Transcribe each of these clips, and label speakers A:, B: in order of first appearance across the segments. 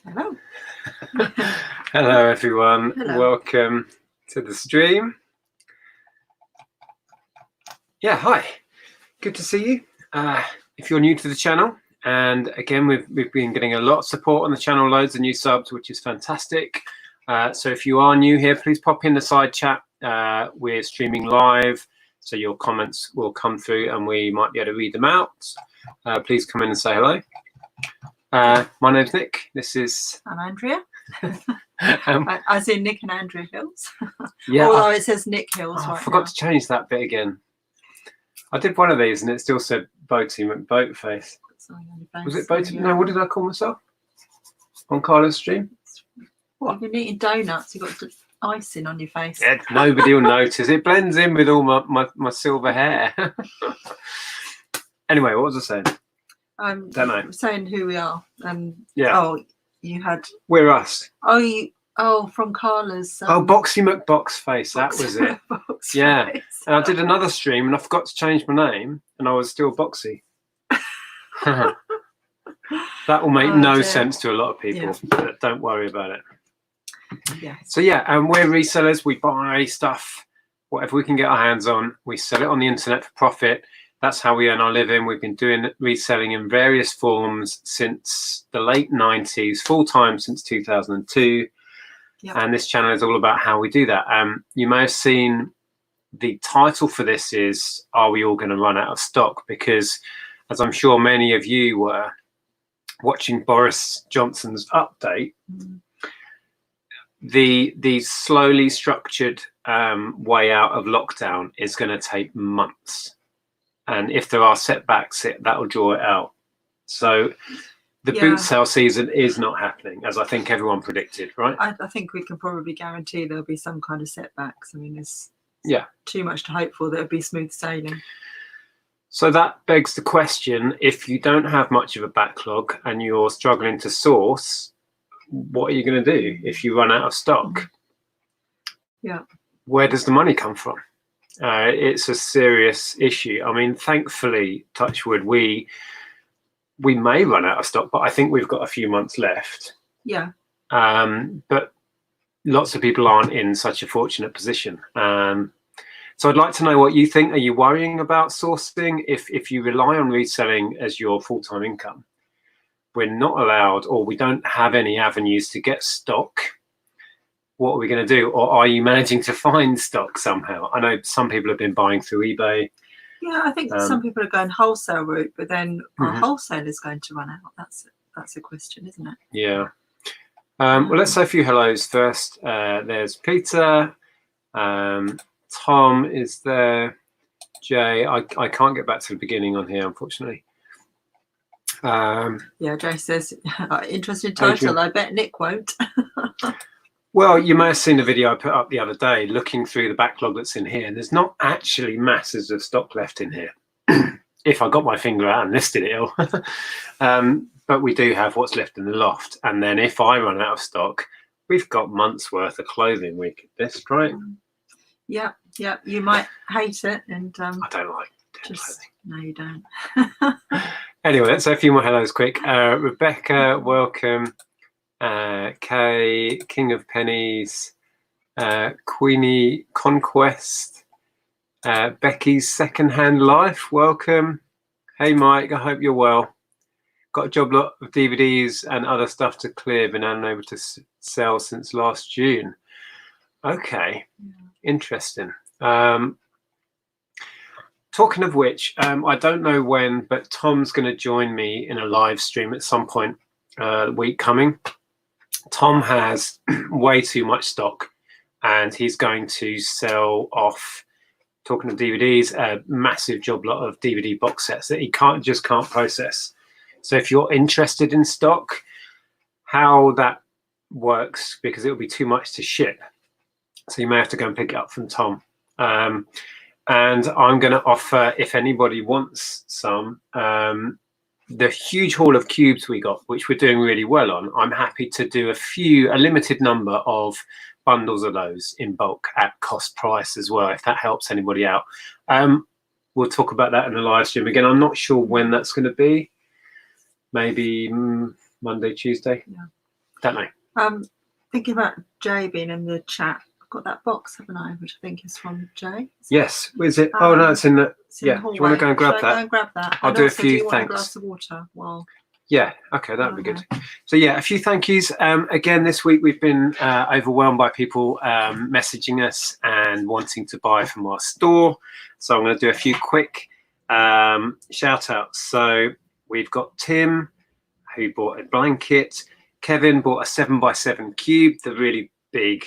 A: Hello.
B: Hello everyone.
A: Hello.
B: Welcome to the stream. Yeah, hi. Good to see you. If you're new to the channel, and again, we've been getting a lot of support on the channel, loads of new subs, which is fantastic. So if you are new here, please pop in the side chat. We're streaming live, so your comments will come through and we might be able to read them out. Please come in and say hello. My name's Nick. This is...
A: I'm Andrea. As in Nick and Andrea Hills.
B: Yeah.
A: Although it says Nick Hills right
B: I forgot
A: now.
B: to change that bit again. I did one of these and it still said Boaty McBoatface. Was it Boaty? No, what did I call myself? On Carla's stream? What?
A: You've been eating donuts, you've got icing on your face.
B: Yeah, nobody will notice. It blends in with all my silver hair. Anyway, what was I saying? Don't know.
A: Saying who we are.
B: Yeah.
A: Oh, you had...
B: We're us.
A: Oh, from Carla's...
B: Boxy McBoxface, that was it. Yeah. And I did another stream and I forgot to change my name and I was still Boxy. That will make no sense to a lot of people, but don't worry about it.
A: Yeah.
B: So yeah, and we're resellers. We buy stuff, whatever we can get our hands on. We sell it on the internet for profit. That's how we earn our living. We've been doing reselling in various forms since the late 90s, full-time since 2002. Yep. And this channel is all about how we do that. You may have seen the title for this is, Are We All Going to Run Out of Stock? Because as I'm sure many of you were watching Boris Johnson's update, the slowly structured way out of lockdown is going to take months. And if there are setbacks, that will draw it out. So the boot sale season is not happening, as I think everyone predicted, right?
A: I think we can probably guarantee there'll be some kind of setbacks. I mean, there's too much to hope for that it'll be smooth sailing.
B: So that begs the question, if you don't have much of a backlog and you're struggling to source, what are you going to do if you run out of stock?
A: Yeah.
B: Where does the money come from? It's a serious issue. I mean, thankfully, touch wood, we may run out of stock, but I think we've got a few months left.
A: Yeah.
B: But lots of people aren't in such a fortunate position. So I'd like to know what you think. Are you worrying about sourcing? If you rely on reselling as your full-time income, we're not allowed, or we don't have any avenues to get stock. What are we going to do? Or are you managing to find stock somehow? I know some people have been buying through eBay.
A: Yeah, I think some people are going wholesale route, but then our wholesale is going to run out. That's a question, isn't it?
B: Yeah. Well, let's say a few hellos first. There's Peter. Tom is there. Jay, I can't get back to the beginning on here, unfortunately.
A: Yeah, Jay says, interesting title. Adrian. I bet Nick won't.
B: Well, you may have seen the video I put up the other day looking through the backlog that's in here. And there's not actually masses of stock left in here. If I got my finger out and listed it all. But we do have what's left in the loft. And then if I run out of stock, we've got months worth of clothing we could list, right?
A: Yeah, yeah. You might hate it. And
B: I don't like clothing.
A: No, you don't.
B: Anyway, let's say a few more hellos quick. Rebecca, welcome. Kay, King of Pennies, Queenie Conquest, Becky's Secondhand Life, welcome. Hey Mike, I hope you're well. Got a job lot of DVDs and other stuff to clear, been unable to sell since last June. Okay, interesting. Talking of which, I don't know when, but Tom's going to join me in a live stream at some point the week coming. Tom has way too much stock and he's going to sell off, talking of DVDs, a massive job lot of DVD box sets that he can't process. So if you're interested in stock, how that works, because it will be too much to ship. So you may have to go and pick it up from Tom. And I'm going to offer, if anybody wants some, the huge haul of cubes we got, which we're doing really well on, I'm happy to do a limited number of bundles of those in bulk at cost price as well, if that helps anybody out. We'll talk about that in the live stream. Again, I'm not sure when that's going to be. Maybe Monday, Tuesday.
A: Yeah.
B: Definitely.
A: Thinking about Jay being in the chat. I've got that box, haven't I? Which I think is from Jay.
B: Yes. Is it? Oh no, it's in the.
A: It's in
B: Yeah.
A: the
B: Do you want to go and grab
A: Shall
B: that?
A: I go and grab that?
B: I'll
A: And
B: do a
A: also,
B: few
A: do you want
B: thanks.
A: a glass of water? Well.
B: Yeah. Okay, that'd be good. So yeah, a few thank yous. Again, this week we've been overwhelmed by people messaging us and wanting to buy from our store. So I'm going to do a few quick shout outs. So we've got Tim, who bought a blanket. Kevin bought a 7x7 cube, the really big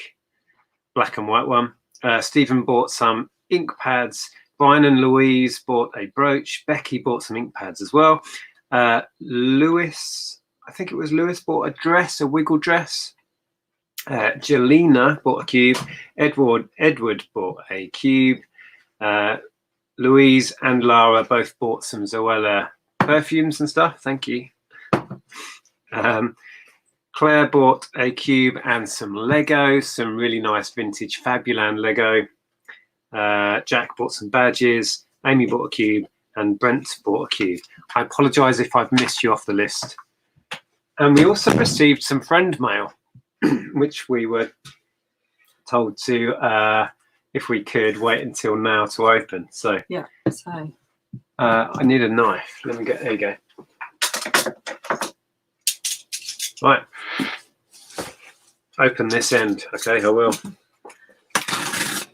B: black and white one. Stephen bought some ink pads. Brian and Louise bought a brooch. Becky bought some ink pads as well. Lewis, I think it was Lewis, bought a dress, a wiggle dress. Jelena bought a cube. Edward bought a cube. Louise and Lara both bought some Zoella perfumes and stuff. Thank you. Claire bought a cube and some Lego, some really nice vintage Fabuland Lego. Jack bought some badges. Amy bought a cube. And Brent bought a cube. I apologise if I've missed you off the list. And we also received some friend mail, which we were told to, if we could, wait until now to open. So
A: yeah. So
B: I need a knife. Let me get. There you go. Right. Open this end. Okay, I will.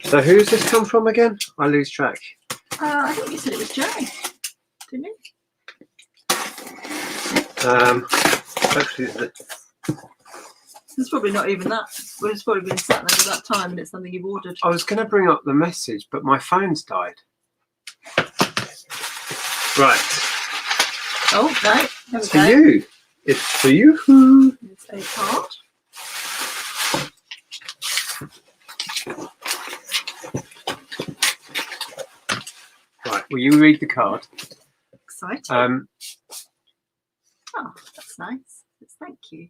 B: So who's this come from again? I lose track.
A: I think you said it was Jay, didn't you?
B: Hopefully
A: it's probably not even that. Well, it's probably been sat there at that time, and it's something you've ordered.
B: I was going to bring up the message, but my phone's died. Right.
A: Oh no! There
B: It's
A: we
B: for
A: go.
B: you. It's for you.
A: It's a card.
B: Right. Will you read the card?
A: Exciting. Oh, that's nice. Thank you.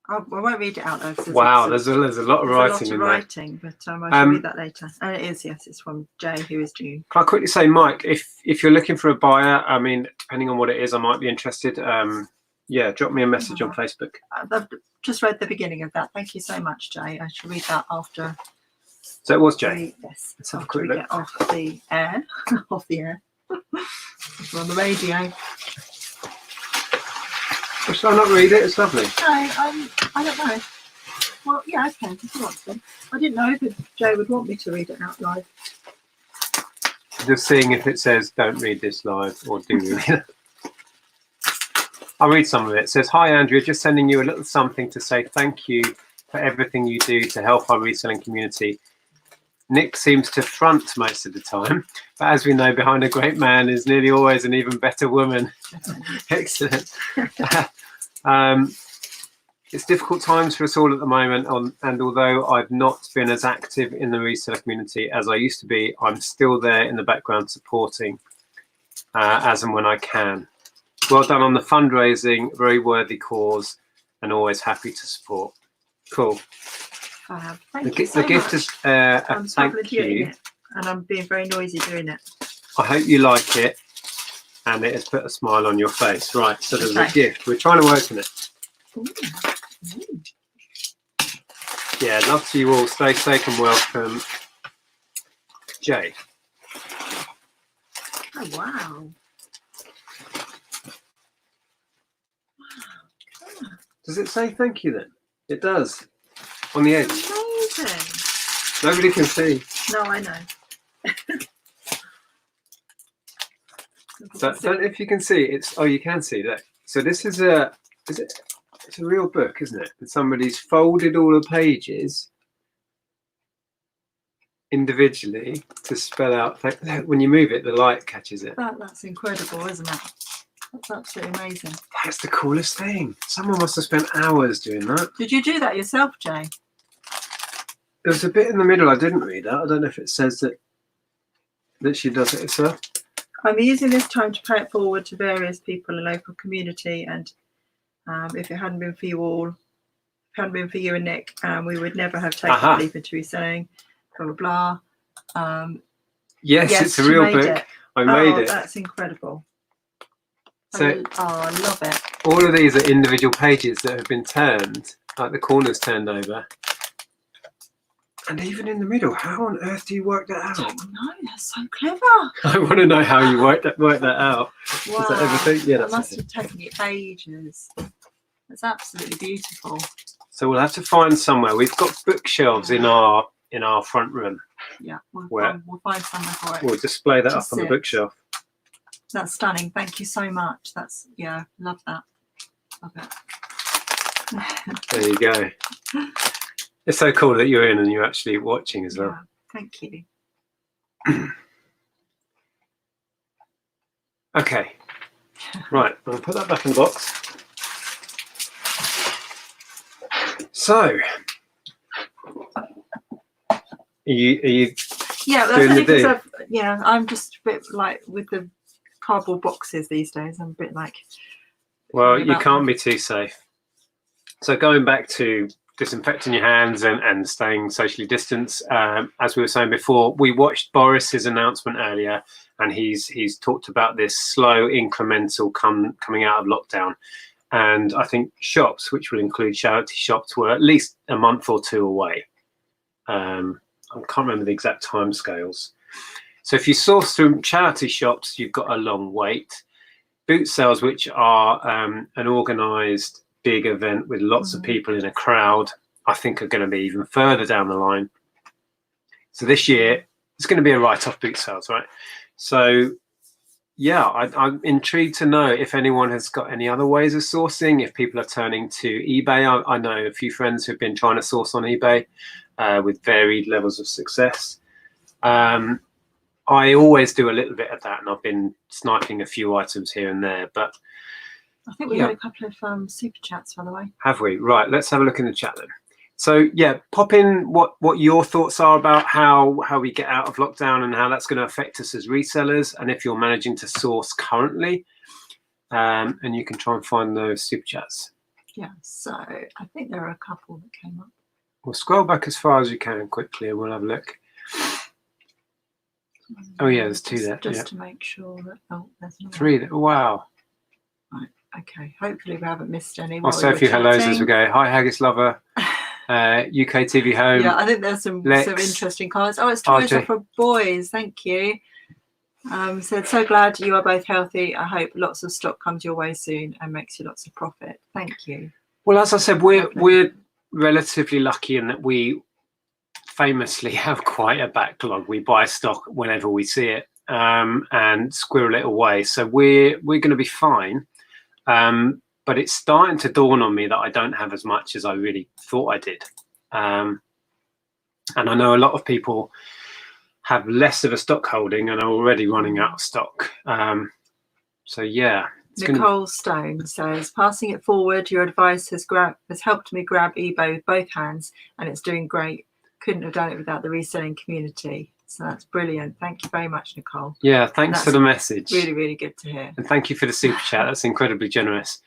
A: I won't read it out though.
B: Wow, there's a lot of writing in there.
A: But I shall read that later. And it is, yes, it's from Jay, who is June.
B: Can I quickly say, Mike, if you're looking for a buyer, I mean, depending on what it is, I might be interested. Yeah, drop me a message on Facebook.
A: I've just read the beginning of that. Thank you so much, Jay. I shall read that after.
B: So it was Jay.
A: Yes.
B: Let's have a
A: After
B: quick
A: we
B: look.
A: get off the air. Off the air. We're on the radio.
B: Shall I not read it? It's lovely.
A: No, I don't know. Well, yeah, okay, if you want to. I didn't know if Jay would want me to read it out live.
B: Just seeing if it says don't read this live or do read it. I'll read some of it. It says, "Hi Andrea, just sending you a little something to say thank you for everything you do to help our reselling community. Nick seems to front most of the time, but as we know, behind a great man is nearly always an even better woman." Excellent. It's difficult times for us all at the moment, and although I've not been as active in the reseller community as I used to be, I'm still there in the background supporting as and when I can. Well done on the fundraising, very worthy cause, and always happy to support. Cool.
A: Thank you so
B: the gift
A: much.
B: is a thank you.
A: And I'm being very noisy doing it.
B: I hope you like it, and it has put a smile on your face. Right, so there's a
A: Okay.
B: gift. We're trying to open it.
A: Ooh. Ooh.
B: Yeah, love to you all. Stay safe and welcome. Jay.
A: Oh, wow.
B: Does it say thank you then? It does. On the edge.
A: Amazing.
B: Nobody can see.
A: No, I know.
B: So, don't know if you can see. It's you can see that. So this is it's a real book, isn't it? And somebody's folded all the pages individually to spell out. When you move it, the light catches it.
A: That's incredible, isn't it? That's absolutely amazing.
B: That's the coolest thing. Someone must have spent hours doing that.
A: Did you do that yourself, Jay?
B: There was a bit in the middle I didn't read out. I don't know if it says that she does it herself.
A: I'm using this time to pay it forward to various people in the local community, and if it hadn't been for you all, if it hadn't been for you and Nick, we would never have taken the leap into reselling, blah, blah, blah.
B: Yes, it's a real book. I made it.
A: That's incredible.
B: So,
A: I love it.
B: all of these are individual pages that have been turned, like the corners turned over. And even in the middle, how on earth do you work that out?
A: I don't know, that's so clever.
B: I want to know how you work that out.
A: Wow,
B: Is that everything? Yeah,
A: that
B: that's
A: must have taken you ages. That's absolutely beautiful.
B: So we'll have to find somewhere. We've got bookshelves in our front room.
A: Yeah, we'll find somewhere for it.
B: We'll display that
A: To
B: up on the
A: sit.
B: bookshelf.
A: That's stunning. Thank you so much. That's, yeah, love that. Love it.
B: There you go. It's so cool that you're in and you're actually watching as well.
A: Yeah, thank you.
B: Okay. Right, I'll put that back in the box. So, are you
A: Yeah, that's
B: doing
A: only
B: the
A: because I'm just a bit like with the cardboard boxes these days. I'm a bit like.
B: Well, you can't be too safe. So going back to disinfecting your hands and staying socially distanced, as we were saying before, we watched Boris's announcement earlier, and he's talked about this slow incremental coming out of lockdown. And I think shops, which will include charity shops, were at least a month or two away. I can't remember the exact timescales. So if you source through charity shops, you've got a long wait. Boot sales, which are an organised big event with lots of people in a crowd, I think are going to be even further down the line. So this year, it's going to be a write-off boot sales, right? So yeah, I'm intrigued to know if anyone has got any other ways of sourcing, if people are turning to eBay. I know a few friends who've been trying to source on eBay with varied levels of success. I always do a little bit of that, and I've been sniping a few items here and there. But
A: I think we had a couple of super chats, by the way.
B: Have we? Right, let's have a look in the chat then. So yeah, pop in what your thoughts are about how we get out of lockdown and how that's going to affect us as resellers, and if you're managing to source currently, and you can try and find those super chats.
A: Yeah, so I think there are a couple that came up.
B: We'll scroll back as far as you can quickly, and we'll have a look. Oh yeah, there's two there.
A: Just to make sure that there's no
B: three there. Wow.
A: Right. Okay. Hopefully we haven't missed any.
B: I'll say a few hellos as we go. Hi, Haggis Lover. UK TV Home.
A: Yeah, I think there's some interesting comments. Oh, it's toys are for boys. Thank you. Said, so glad you are both healthy. I hope lots of stock comes your way soon and makes you lots of profit. Thank you.
B: Well, as I said, we're relatively lucky in that we famously have quite a backlog. We buy stock whenever we see it and squirrel it away. So we're going to be fine. But it's starting to dawn on me that I don't have as much as I really thought I did. And I know a lot of people have less of a stock holding and are already running out of stock. So yeah.
A: Nicole Stone says, passing it forward, your advice has helped me grab eBay with both hands, and it's doing great. Couldn't have done it without the reselling community. So that's brilliant. Thank you very much, Nicole.
B: Yeah, thanks for the message.
A: Really, really good to hear.
B: And thank you for the super chat. That's incredibly generous.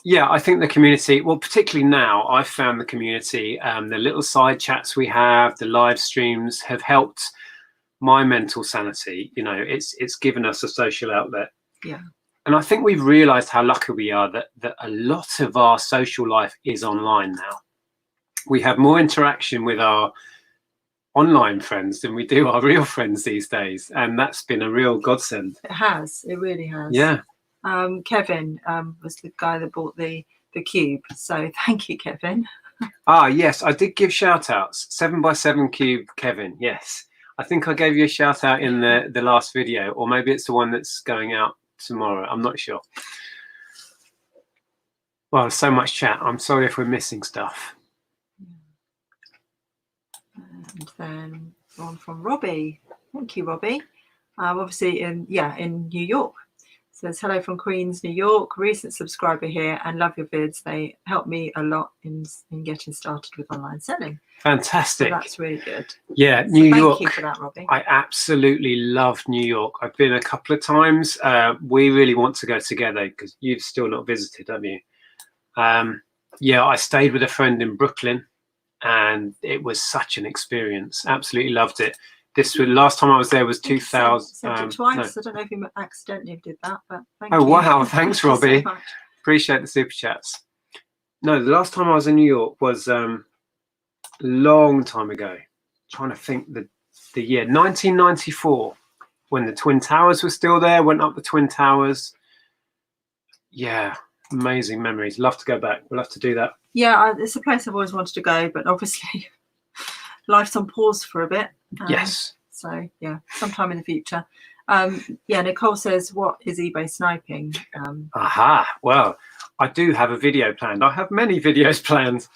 B: Yeah, I think the community, well, particularly now, I've found the community, the little side chats we have, the live streams have helped my mental sanity. You know, it's given us a social outlet.
A: Yeah.
B: And I think we've realized how lucky we are that a lot of our social life is online now. We have more interaction with our online friends than we do our real friends these days. And that's been a real godsend.
A: It has. It really has.
B: Yeah.
A: Kevin was the guy that bought the cube. So thank you, Kevin.
B: Yes, I did give shout outs. 7x7 cube, Kevin. Yes. I think I gave you a shout out in the last video, or maybe it's the one that's going out tomorrow. I'm not sure. Well, there's so much chat. I'm sorry if we're missing stuff.
A: And then one from Robbie. Thank you, Robbie. Obviously in New York. Says, hello from Queens, New York. Recent subscriber here and love your vids. They help me a lot in getting started with online selling.
B: Fantastic.
A: So that's really good.
B: Yeah,
A: so
B: New York.
A: Thank you for that, Robbie.
B: I absolutely love New York. I've been a couple of times. We really want to go together because you've still not visited, have you? Yeah, I stayed with a friend in Brooklyn and it was such an experience. Absolutely loved it. Last time I was there was 2000.
A: Sent it twice. No. I don't know if you accidentally did that, but thank
B: you.
A: Oh
B: wow! Thanks, Robbie.
A: So
B: Appreciate the super chats. No, the last time I was in New York was long time ago. Trying to think the year 1994, when the Twin Towers were still there. Went up the Twin Towers. Yeah, amazing memories. Love to go back. We'll have to do that.
A: Yeah, it's a place I've always wanted to go, but obviously life's on pause for a bit.
B: Yes.
A: So yeah, sometime in the future. Yeah, Nicole says, what is eBay sniping?
B: Aha. Well, I do have a video planned. I have many videos planned.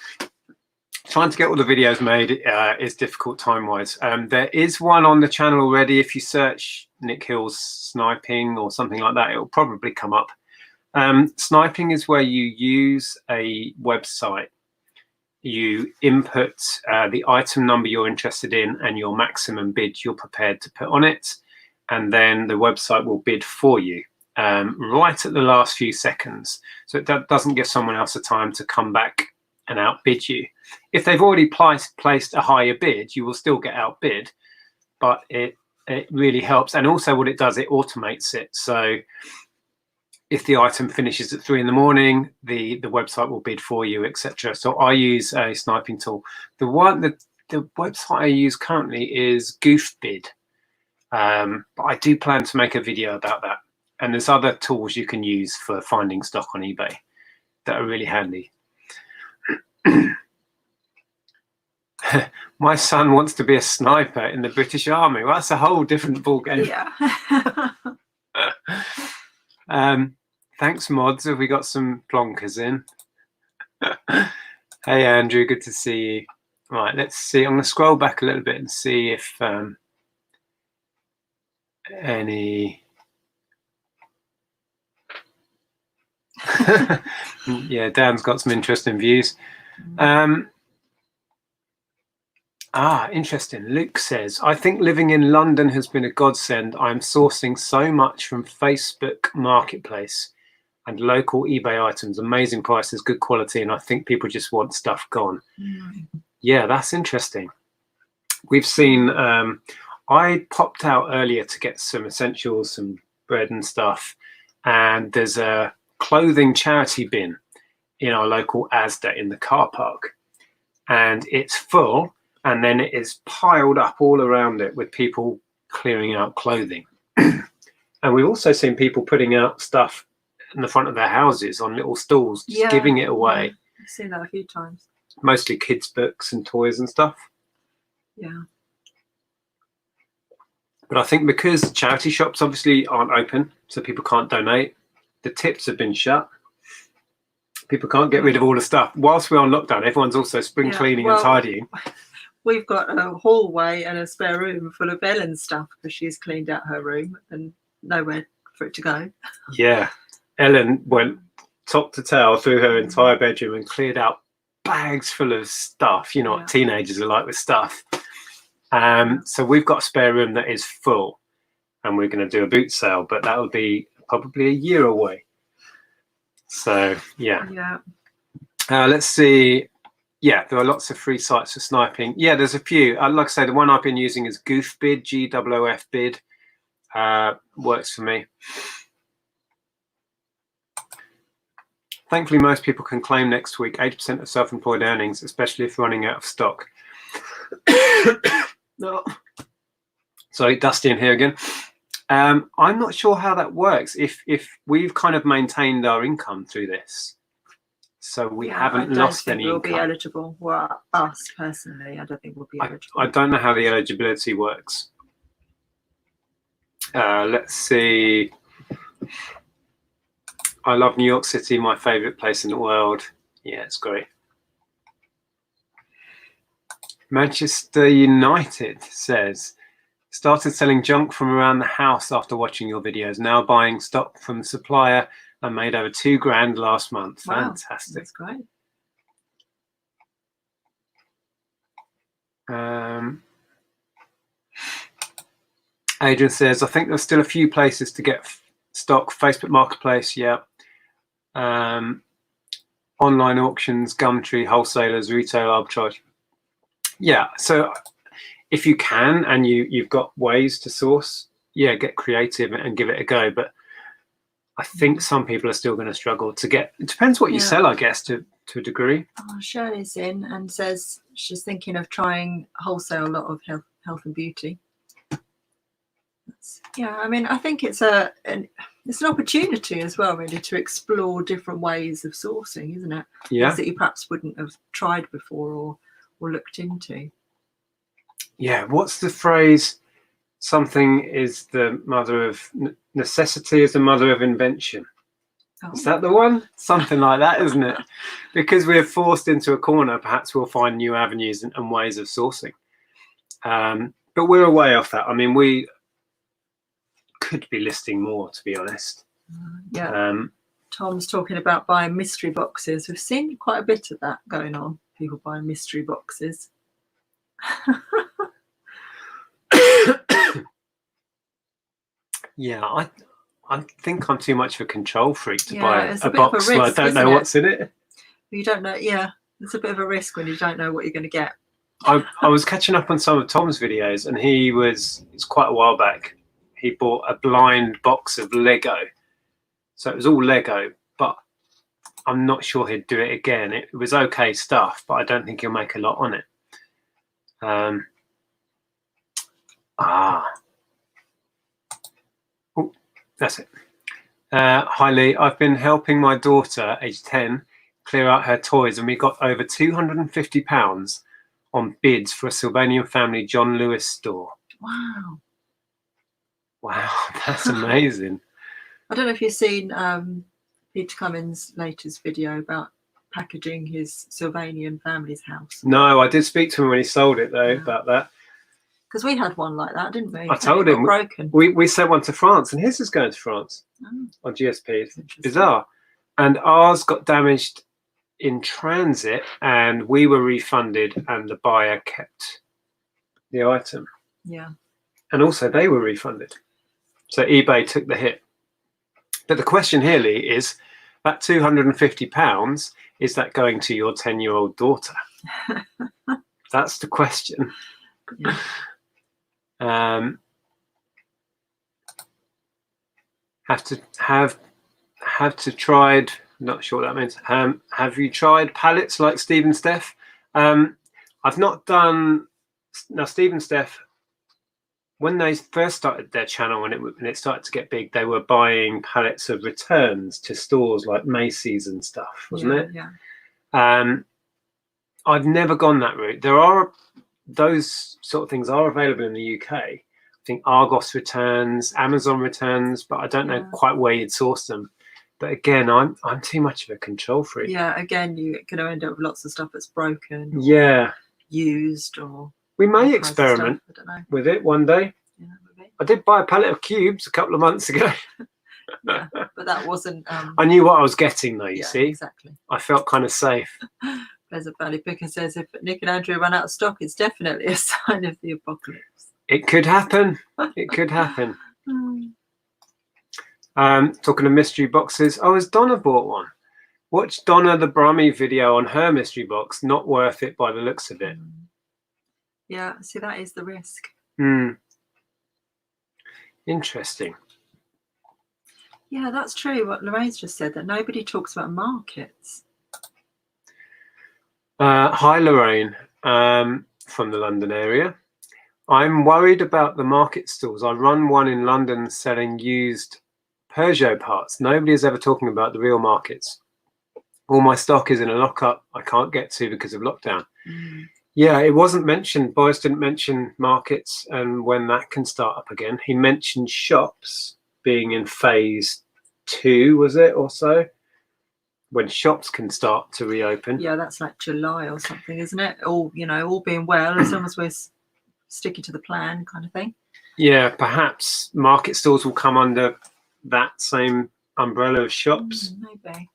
B: Trying to get all the videos made is difficult time-wise. There is one on the channel already. If you search Nick Hill's sniping or something like that, it will probably come up. Sniping is where you use a website. You input the item number you're interested in and your maximum bid you're prepared to put on it. And then the website will bid for you right at the last few seconds. So it doesn't give someone else a time to come back and outbid you. If they've already placed a higher bid, you will still get outbid, but it really helps. And also what it does, it automates it. So if the item finishes at 3 in the morning, the website will bid for you, etc. So I use a sniping tool. The website I use currently is GoofBid, but I do plan to make a video about that. And there's other tools you can use for finding stock on eBay that are really handy. My son wants to be a sniper in the British Army. Well, that's a whole different ballgame.
A: Yeah.
B: Thanks, mods. Have we got some plonkers in? Hey, Andrew, good to see you. Right, let's see. I'm going to scroll back a little bit and see if any. Yeah, Dan's got some interesting views. Interesting. Luke says, I think living in London has been a godsend. I'm sourcing so much from Facebook Marketplace and local eBay items. Amazing prices, good quality, and I think people just want stuff gone. Yeah, that's interesting. We've seen, I popped out earlier to get some essentials, some bread and stuff, and there's a clothing charity bin in our local Asda in the car park, and it's full. And then it is piled up all around it with people clearing out clothing. And we've also seen people putting out stuff in the front of their houses on little stalls, just giving it away.
A: Yeah. I've seen that a few times.
B: Mostly kids' books and toys and stuff.
A: Yeah.
B: But I think because charity shops obviously aren't open, so people can't donate, the tips have been shut. People can't get rid of all the stuff. Whilst we're on lockdown, everyone's also spring cleaning and tidying.
A: We've got a hallway and a spare room full of Ellen's stuff because she's cleaned out her room and nowhere for it to go. Yeah,
B: Ellen went top to tail through her entire bedroom and cleared out bags full of stuff. You know what teenagers are like with stuff. So we've got a spare room that is full, and we're going to do a boot sale, but that will be probably a year away. So yeah. Let's see. Yeah, there are lots of free sites for sniping. Yeah, there's a few. Like I say, the one I've been using is GoofBid, GOOF bid. Works for me. Thankfully, most people can claim next week 80% of self-employed earnings, especially if running out of stock. No. Sorry, Dusty in here again. I'm not sure how that works. If we've kind of maintained our income through this. So we haven't lost any income.
A: We'll be eligible. Well, us personally, I don't think we'll be eligible.
B: I don't know how the eligibility works. Let's see. I love New York City, my favorite place in the world. Yeah, it's great. Manchester United says, started selling junk from around the house after watching your videos. Now buying stock from the supplier. I made over $2,000 last month.
A: Wow,
B: fantastic.
A: That's great.
B: Adrian says, I think there's still a few places to get stock. Facebook Marketplace, yeah. Online auctions, Gumtree, wholesalers, retail arbitrage. Yeah, so if you can and you've got ways to source, yeah, get creative and give it a go. But I think some people are still going to struggle to get. It depends what you sell, I guess, to a degree.
A: Oh, Shirley's in and says she's thinking of trying wholesale a lot of health and beauty. I mean, I think it's an opportunity as well, really, to explore different ways of sourcing, isn't it?
B: Yeah.
A: Things that you perhaps wouldn't have tried before or looked into.
B: Yeah. What's the phrase? Something is the mother of necessity is the mother of invention.
A: Oh.
B: Is that the one? Something like that, isn't it? Because we're forced into a corner, perhaps we'll find new avenues and ways of sourcing. But we're a way off that. I mean, we could be listing more, to be honest.
A: Tom's talking about buying mystery boxes. We've seen quite a bit of that going on. People buying mystery boxes.
B: Yeah, I think I'm too much of a control freak to buy
A: it's
B: a box where I don't know what's in it.
A: You don't know. Yeah, it's a bit of a risk when you don't know what you're going to get.
B: I was catching up on some of Tom's videos, and it's quite a while back. He bought a blind box of Lego. So it was all Lego, but I'm not sure he'd do it again. It was okay stuff, but I don't think he'll make a lot on it. Oh, that's it. Hi Lee, I've been helping my daughter, aged 10, clear out her toys, and we got over £250 on bids for a Sylvanian family John Lewis store. Wow, that's amazing.
A: I don't know if you've seen Peter Cummins' latest video about packaging his Sylvanian family's house.
B: No, I did speak to him when he sold it, though, about that.
A: Because we had one like that, didn't we?
B: I told him.
A: Broken.
B: We sent one to France, and his is going to France on GSP. It's bizarre. And ours got damaged in transit, and we were refunded, and the buyer kept the item.
A: Yeah.
B: And also they were refunded. So eBay took the hit. But the question here, Lee, is that £250, is that going to your 10-year-old daughter? That's the question.
A: Yeah.
B: Have to tried, not sure what that means. Have you tried palettes like Steve and Steph? I've not done. Now Steve and Steph, when they first started their channel and it started to get big, they were buying pallets of returns to stores like Macy's and stuff, wasn't it?
A: Yeah.
B: I've never gone that route. Those sort of things are available in the UK. I think Argos returns, Amazon returns, but I don't know quite where you'd source them. But again, I'm too much of a control freak.
A: Yeah, again, you're going to end up with lots of stuff that's broken.
B: Yeah.
A: Used or.
B: We may experiment with it one day.
A: Yeah, maybe.
B: I did buy a pallet of cubes a couple of months ago.
A: Yeah, but that wasn't.
B: I knew what I was getting, though. You see,
A: exactly.
B: I felt kind of safe.
A: Pleasant Valley Picker says if Nick and Andrea run out of stock, it's definitely a sign of the apocalypse.
B: It could happen. It could happen. Talking of mystery boxes, has Donna bought one? Watch Donna the Brummy video on her mystery box. Not worth it by the looks of it.
A: Yeah, see, that is the risk.
B: Interesting.
A: Yeah, that's true. What Lorraine's just said, that nobody talks about markets.
B: Hi, Lorraine, from the London area. I'm worried about the market stalls. I run one in London selling used Peugeot parts. Nobody is ever talking about the real markets. All my stock is in a lockup I can't get to because of lockdown. Yeah, it wasn't mentioned. Boris didn't mention markets and when that can start up again. He mentioned shops being in phase 2, was it, or so? When shops can start to reopen.
A: Yeah, that's like July or something, isn't it? All being well, as long as we're sticking to the plan, kind of thing.
B: Yeah, perhaps market stalls will come under that same umbrella of shops.
A: Maybe.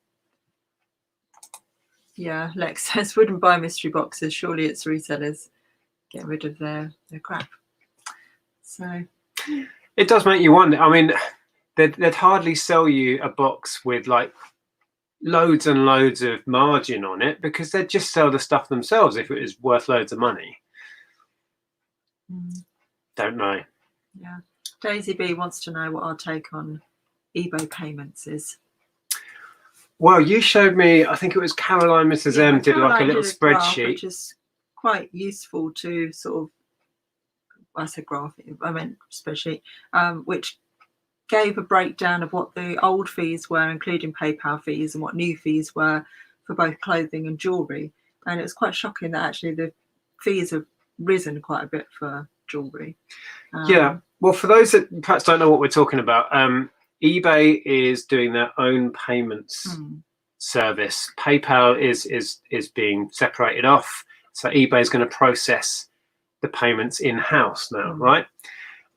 A: Yeah, Lex says wouldn't buy mystery boxes. Surely it's resellers getting rid of their crap. So
B: it does make you wonder. I mean, they'd hardly sell you a box with like loads and loads of margin on it because they'd just sell the stuff themselves if it was worth loads of money. Don't know.
A: Yeah. Daisy B wants to know what our take on eBay payments is.
B: Well, you showed me, I think it was Caroline, Mrs. M, did like a little
A: graph,
B: spreadsheet.
A: which is quite useful to sort of, I said graph, I meant spreadsheet, which gave a breakdown of what the old fees were, including PayPal fees, and what new fees were for both clothing and jewellery. And it was quite shocking that actually the fees have risen quite a bit for jewellery.
B: Yeah, well, for those that perhaps don't know what we're talking about, eBay is doing their own payments service. PayPal is being separated off, so eBay is going to process the payments in-house now, right?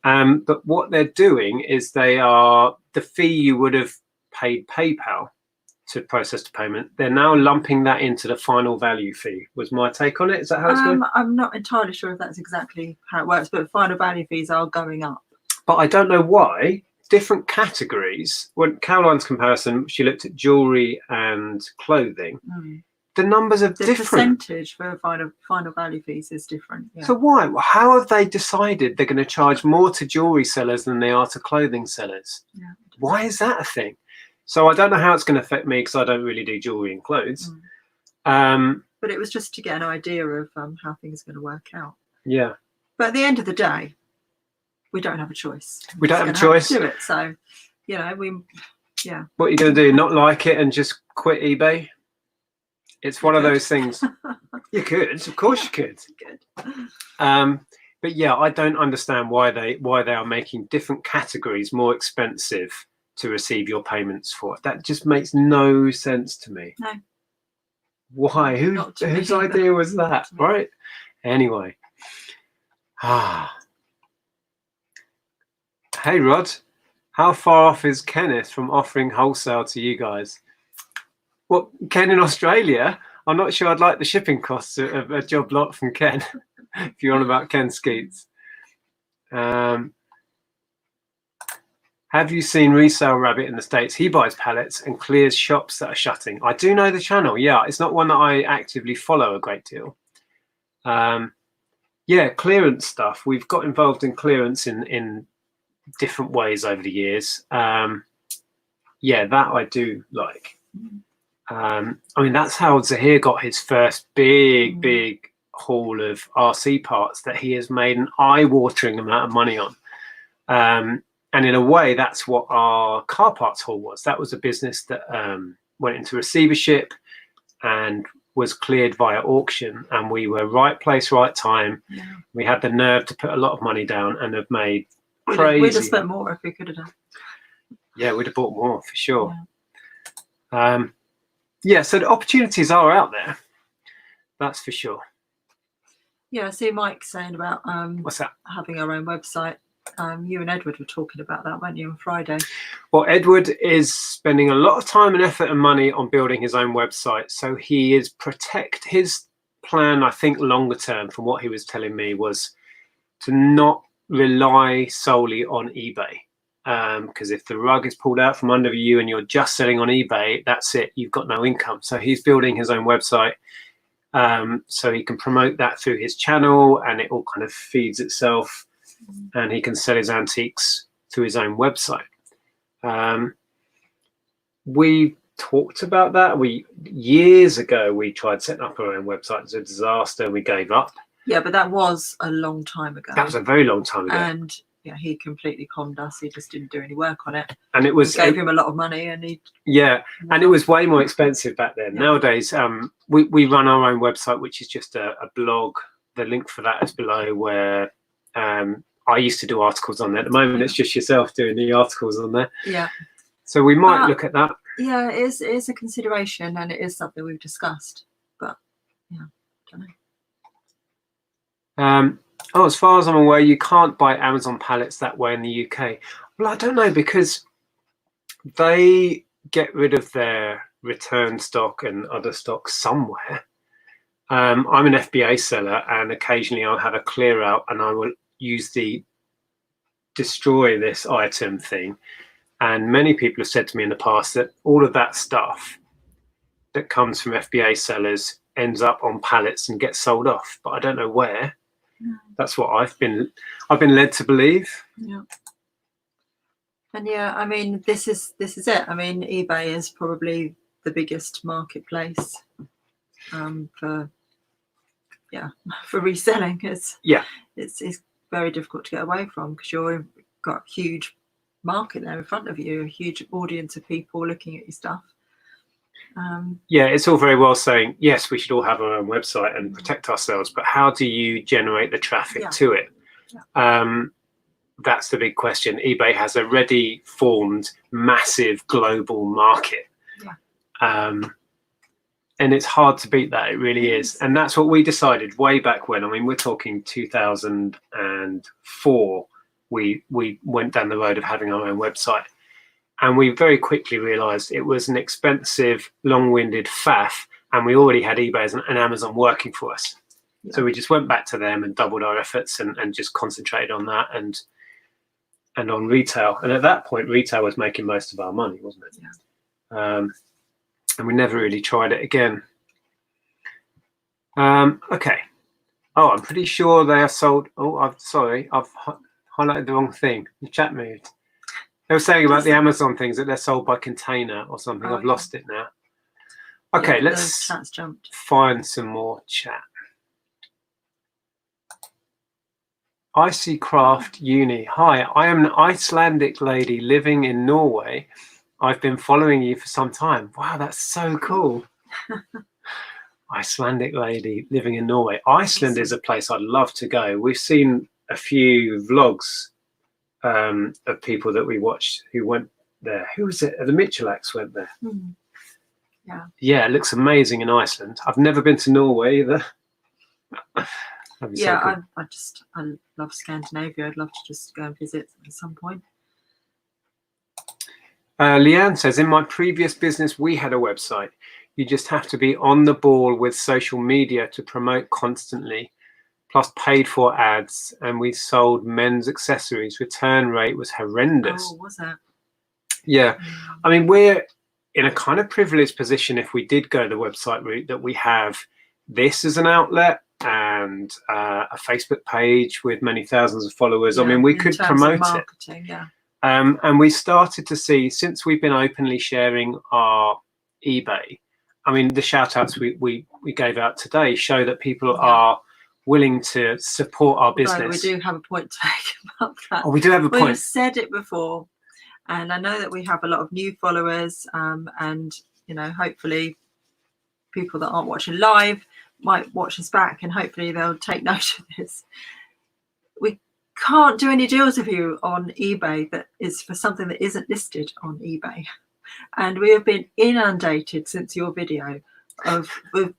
B: But what they're doing is the fee you would have paid PayPal to process the payment, they're now lumping that into the final value fee, was my take on it. Is that how it's going?
A: I'm not entirely sure if that's exactly how it works, but final value fees are going up. But
B: I don't know why. Different categories. When Caroline's comparison, she looked at jewelry and clothing. The numbers are different. The
A: percentage for final value fees is different. Yeah.
B: So why? How have they decided they're going to charge more to jewelry sellers than they are to clothing sellers? Yeah. Why is that a thing? So I don't know how it's going to affect me because I don't really do jewelry and clothes.
A: But it was just to get an idea of how things are going to work out.
B: Yeah.
A: But at the end of the day, we don't have a choice.
B: We don't have a choice.
A: To do it. So, yeah.
B: What are you going to do? Not like it and just quit eBay? It's one of those things. You could, of course you could.
A: Good.
B: But yeah, I don't understand why they are making different categories more expensive to receive your payments for it. That just makes no sense to me.
A: No.
B: Why? Whose idea was that? Right? Anyway. Hey Rod, how far off is Kenneth from offering wholesale to you guys? What, Ken in Australia? I'm not sure I'd like the shipping costs of a job lot from Ken. If you're on about Ken Skeets. Have you seen Resell Rabbit in the States? He buys pallets and clears shops that are shutting. I do know the channel. Yeah, it's not one that I actively follow a great deal. Yeah, clearance stuff. We've got involved in clearance in different ways over the years. Yeah, that I do like. I mean, that's how Zahir got his first big haul of RC parts that he has made an eye-watering amount of money on. And in a way, that's what our car parts haul was. That was a business that went into receivership and was cleared via auction. And we were right place, right time. Yeah. We had the nerve to put a lot of money down and have made crazy.
A: We'd have spent more if we could have done.
B: Yeah, we'd have bought more for sure. Yeah. Yeah, so the opportunities are out there. That's for sure.
A: Yeah, I see Mike saying about
B: what's that?
A: Having our own website. You and Edward were talking about that, weren't you, on Friday?
B: Well, Edward is spending a lot of time and effort and money on building his own website. So he is his plan, I think, longer term, from what he was telling me, was to not rely solely on eBay. Because if the rug is pulled out from under you and you're just selling on eBay, that's it. You've got no income. So he's building his own website so he can promote that through his channel, and it all kind of feeds itself. And he can sell his antiques through his own website. We talked about that. Years ago, we tried setting up our own website. It was a disaster. We gave up.
A: Yeah, but that was a long time ago.
B: That was a very long time ago.
A: And yeah, he completely conned us. He just didn't do any work on it.
B: And it was
A: gave him a lot of money, and he.
B: Yeah, and it was way more expensive back then. Yeah. Nowadays, we run our own website, which is just a blog. The link for that is below, where I used to do articles on there. At the moment, it's just yourself doing the articles on there.
A: Yeah.
B: So we might look at that.
A: Yeah, it is a consideration, and it is something we've discussed. But yeah, I don't know.
B: As far as I'm aware, you can't buy Amazon pallets that way in the UK. Well, I don't know, because they get rid of their return stock and other stock somewhere. I'm an FBA seller, and occasionally I'll have a clear out, and I will use the destroy this item thing. And many people have said to me in the past that all of that stuff that comes from FBA sellers ends up on pallets and gets sold off, but I don't know where. That's what I've been led to believe.
A: Yeah. And yeah, I mean, this is it. I mean, eBay is probably the biggest marketplace for reselling. It's very difficult to get away from, because you've got a huge market there in front of you, a huge audience of people looking at your stuff.
B: It's all very well saying, yes, we should all have our own website and protect ourselves, but how do you generate the traffic to it? That's the big question. eBay has a ready formed massive global market. And it's hard to beat that. It really is. And that's what we decided way back when. I mean, we're talking 2004. We went down the road of having our own website. And we very quickly realized it was an expensive, long-winded faff. And we already had eBay and Amazon working for us. So we just went back to them and doubled our efforts and just concentrated on that and on retail. And at that point, retail was making most of our money, wasn't it? And we never really tried it again. Okay. Oh, I'm pretty sure they are sold. Oh, I've highlighted the wrong thing. The chat moved. They were saying about the Amazon things that they're sold by container or something. I've lost it now. Okay, let's find some more chat. Icy Craft Uni. Hi, I am an Icelandic lady living in Norway. I've been following you for some time. Wow, that's so cool. Icelandic lady living in Norway. Iceland is a place I'd love to go. We've seen a few vlogs of people that we watched who went there. Who was it? The Michalaks went there. Yeah, it looks amazing in Iceland. I've never been to Norway either.
A: I love Scandinavia. I'd love to just go and visit at some point.
B: Leanne says, in my previous business, we had a website. You just have to be on the ball with social media to promote constantly, plus paid for ads. And we sold men's accessories. Return rate was horrendous.
A: Oh, was that?
B: Yeah. I mean, we're in a kind of privileged position if we did go the website route, that we have this as an outlet and a Facebook page with many thousands of followers. I mean, we could promote
A: marketing,
B: it. And we started to see, since we've been openly sharing our eBay, I mean, the shout outs we gave out today show that people are willing to support our business.
A: We do have a point to make about that.
B: Oh, we do have a point.
A: We've said it before, and I know that we have a lot of new followers, and hopefully people that aren't watching live might watch us back, and hopefully they'll take note of this. We can't do any deals with you on eBay that is for something that isn't listed on eBay. And we have been inundated since your video with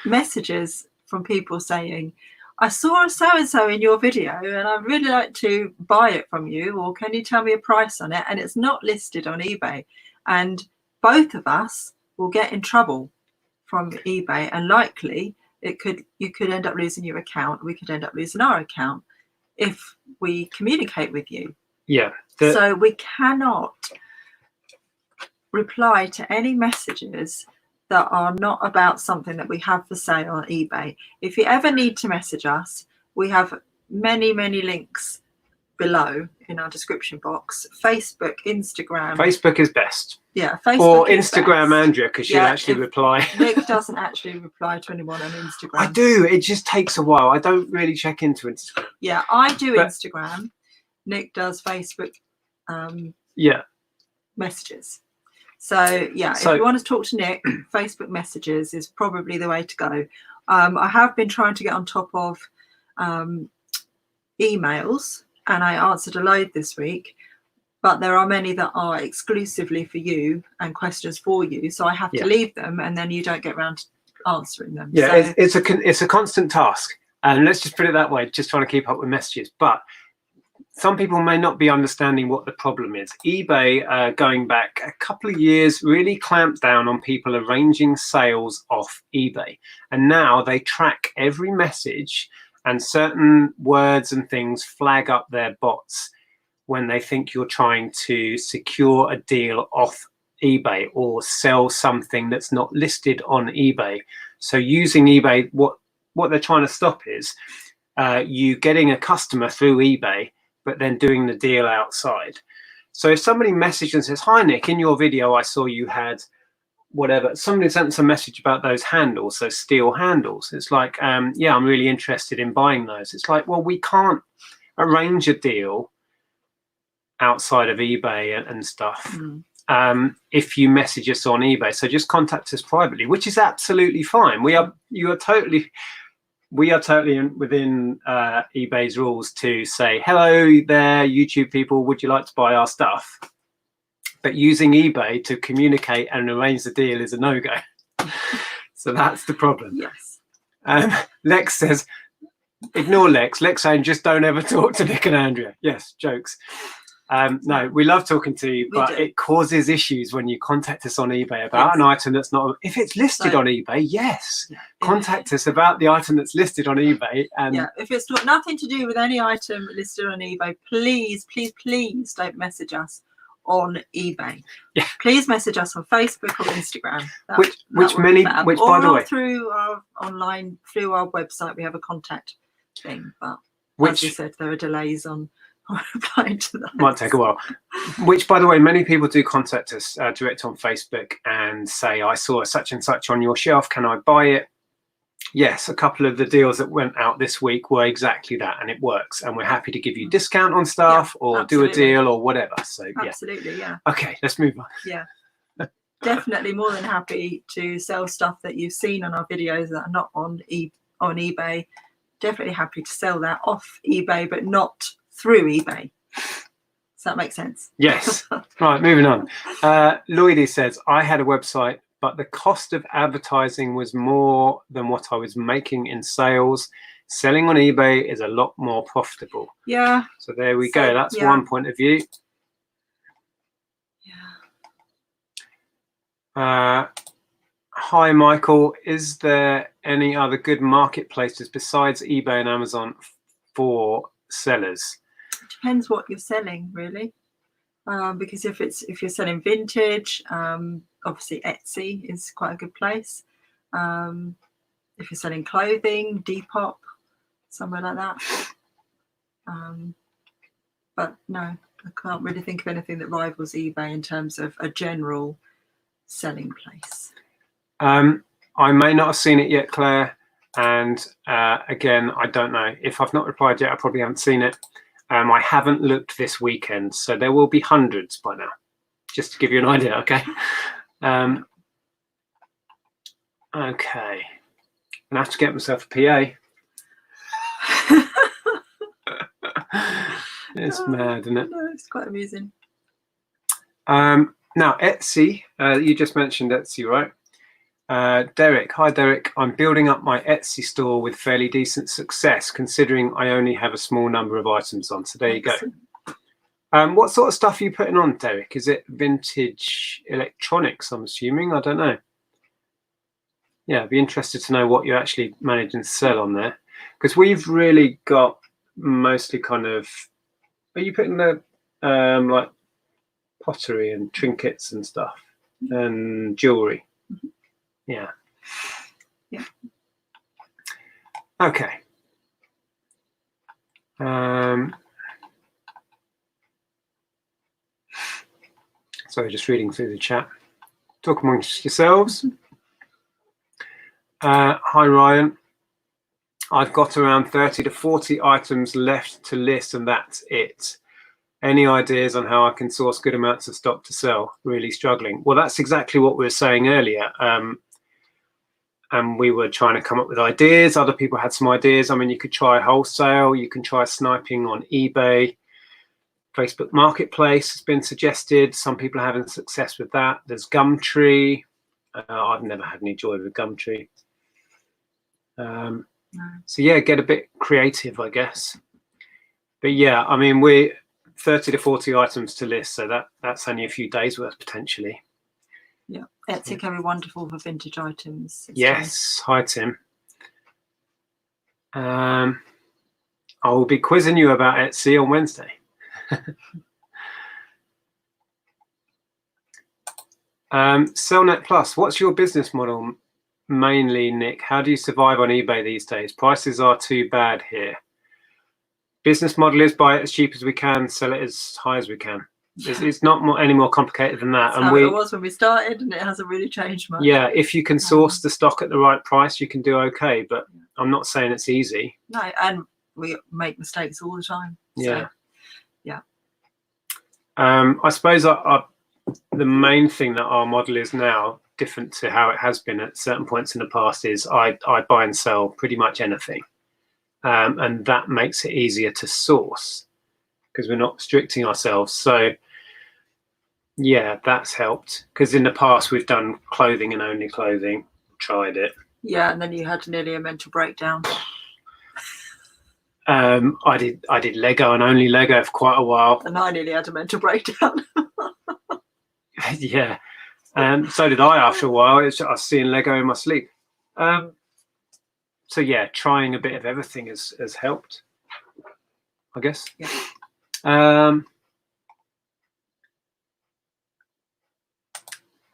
A: messages from people saying, I saw so-and-so in your video and I'd really like to buy it from you, or can you tell me a price on it? And it's not listed on eBay. And both of us will get in trouble from eBay, and likely you could end up losing your account. We could end up losing our account if we communicate with you. So we cannot reply to any messages that are not about something that we have for sale on eBay. If you ever need to message us, we have many links below in our description box. Facebook, Instagram.
B: Facebook is best.
A: Yeah, Facebook
B: or Instagram best. Andrea, because she'll actually reply.
A: Nick doesn't actually reply to anyone on Instagram.
B: I do. It just takes a while. I don't really check into Instagram.
A: Yeah, I do Instagram. Nick does Facebook messages. So if you want to talk to Nick, Facebook messages is probably the way to go. I have been trying to get on top of emails, and I answered a load this week, but there are many that are exclusively for you and questions for you, so I have to leave them, and then you don't get around to answering them.
B: So, it's a constant task, and let's just put it that way, just trying to keep up with messages. But some people may not be understanding what the problem is. eBay, going back a couple of years, really clamped down on people arranging sales off eBay. And now they track every message, and certain words and things flag up their bots when they think you're trying to secure a deal off eBay or sell something that's not listed on eBay. So using eBay, what they're trying to stop is you getting a customer through eBay, but then doing the deal outside. So if somebody messaged and says, "Hi Nick, in your video I saw you had whatever," somebody sent us a message about those handles, those steel handles. It's like, yeah, I'm really interested in buying those. It's like, well, we can't arrange a deal outside of eBay and stuff. If you message us on eBay, so just contact us privately, which is absolutely fine. We are totally within eBay's rules to say, "Hello there, YouTube people, would you like to buy our stuff?" But using eBay to communicate and arrange the deal is a no-go. So that's the problem.
A: Yes.
B: Lex says, ignore Lex. Lex saying, just don't ever talk to Nick and Andrea. Yes, jokes. No, we love talking to you, but it causes issues when you contact us on eBay about an item that's not. If it's listed on eBay, yes, contact us about the item that's listed on eBay. And
A: if it's got nothing to do with any item listed on eBay, please, please, please don't message us on eBay. Please message us on Facebook or Instagram. Which by the way, through our online, through our website, we have a contact thing. But as you said, there are delays on replying to that.
B: Might take a while. Which, by the way, many people do contact us direct on Facebook and say, "I saw such and such on your shelf. Can I buy it?" Yes, a couple of the deals that went out this week were exactly that, and it works. And we're happy to give you discount on stuff or do a deal or whatever. So
A: absolutely, yeah.
B: Okay, let's move on.
A: Yeah, definitely more than happy to sell stuff that you've seen on our videos that are not on eBay. Definitely happy to sell that off eBay, but not through eBay. Does that make sense?
B: Yes. Right, moving on. Lloydie says, "I had a website, but the cost of advertising was more than what I was making in sales. Selling on eBay is a lot more profitable."
A: Yeah.
B: So there we go. That's one point of view.
A: Yeah.
B: Hi, Michael. Is there any other good marketplaces besides eBay and Amazon for sellers?
A: It depends what you're selling, really. Because if you're selling vintage, obviously Etsy is quite a good place. If you're selling clothing, Depop, somewhere like that. But no, I can't really think of anything that rivals eBay in terms of a general selling place.
B: I may not have seen it yet, Claire. And again, I don't know. If I've not replied yet, I probably haven't seen it. I haven't looked this weekend, so there will be hundreds by now, just to give you an idea, okay? Okay. I have to get myself a PA. It's mad, isn't it?
A: No, it's quite amusing.
B: Now, Etsy, you just mentioned Etsy, right? Derek, hi Derek. I'm building up my Etsy store with fairly decent success, considering I only have a small number of items on. So there you go. What sort of stuff are you putting on, Derek? Is it vintage electronics, I'm assuming? I don't know. Yeah, I'd be interested to know what you're actually managing to sell on there. Because we've really got mostly kind of... Are you putting the like pottery and trinkets and stuff and jewelry?
A: Mm-hmm.
B: Yeah.
A: Yeah.
B: Okay. Sorry, just reading through the chat. Talk amongst yourselves. Hi, Ryan. I've got around 30 to 40 items left to list, and that's it. Any ideas on how I can source good amounts of stock to sell? Really struggling. Well, that's exactly what we were saying earlier. And we were trying to come up with ideas. Other people had some ideas. I mean, you could try wholesale. You can try sniping on eBay. Facebook Marketplace has been suggested. Some people are having success with that. There's Gumtree. I've never had any joy with Gumtree.
A: No.
B: So yeah, get a bit creative, I guess. But yeah, I mean, we're 30 to 40 items to list, so that's only a few days worth potentially.
A: Yeah, Etsy can be wonderful for vintage items.
B: Yes, hi Tim. I will be quizzing you about Etsy on Wednesday. Sellnet Plus, what's your business model mainly, Nick? How do you survive on eBay these days? Prices are too bad here. Business model is buy it as cheap as we can, sell it as high as we can. It's not any more complicated than that.
A: That's
B: and
A: how it was when we started, and it hasn't really changed much.
B: Yeah, if you can source the stock at the right price, you can do okay. But I'm not saying it's easy.
A: No, and we make mistakes all the time. So,
B: yeah. I suppose the main thing that our model is now, different to how it has been at certain points in the past, is I buy and sell pretty much anything, and that makes it easier to source because we're not restricting ourselves. So yeah, that's helped, because in the past we've done clothing and only clothing. Tried it.
A: Yeah, and then you had nearly a mental breakdown.
B: I did Lego and only Lego for quite a while,
A: and I nearly had a mental breakdown.
B: Yeah, and so did I after a while. I was seeing Lego in my sleep. So yeah, trying a bit of everything has helped, I guess.
A: Yeah.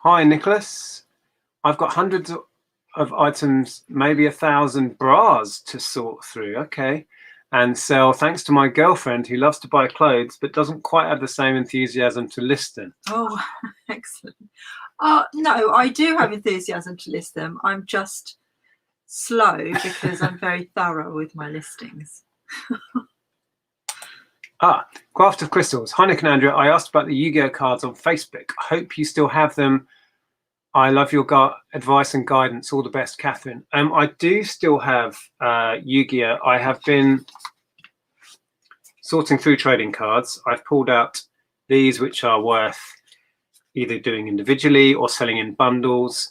B: Hi, Nicholas. I've got hundreds of items, maybe 1,000 bras to sort through. Okay. And sell, thanks to my girlfriend who loves to buy clothes but doesn't quite have the same enthusiasm to list them.
A: Oh, excellent. No, I do have enthusiasm to list them. I'm just slow because I'm very thorough with my listings.
B: Graft of Crystals. Hi, Nick and Andrea. I asked about the Yu-Gi-Oh cards on Facebook. I hope you still have them. I love your advice and guidance. All the best, Catherine. I do still have Yu-Gi-Oh. I have been sorting through trading cards. I've pulled out these which are worth either doing individually or selling in bundles.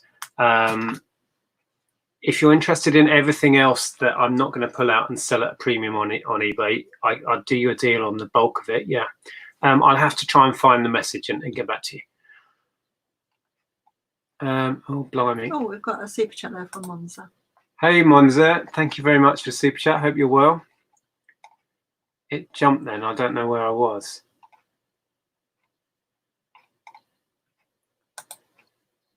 B: If you're interested in everything else that I'm not going to pull out and sell at a premium on eBay, I'll do you a deal on the bulk of it. Yeah. I'll have to try and find the message and get back to you. Oh, blimey.
A: Oh, we've got a super chat there from Monza.
B: Hey, Monza. Thank you very much for super chat. Hope you're well. It jumped then. I don't know where I was.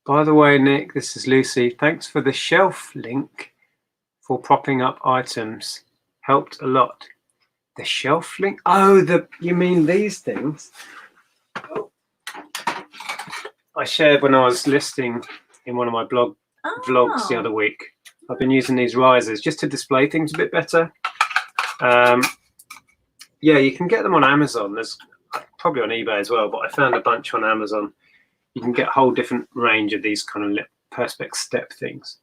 B: By the way, Nick, this is Lucy. Thanks for the shelf link for propping up items. Helped a lot. The shelf link? Oh, you mean these things? I shared when I was listing in one of my vlogs the other week. I've been using these risers just to display things a bit better. Yeah, you can get them on Amazon. There's probably on eBay as well, but I found a bunch on Amazon. You can get a whole different range of these kind of perspex step things.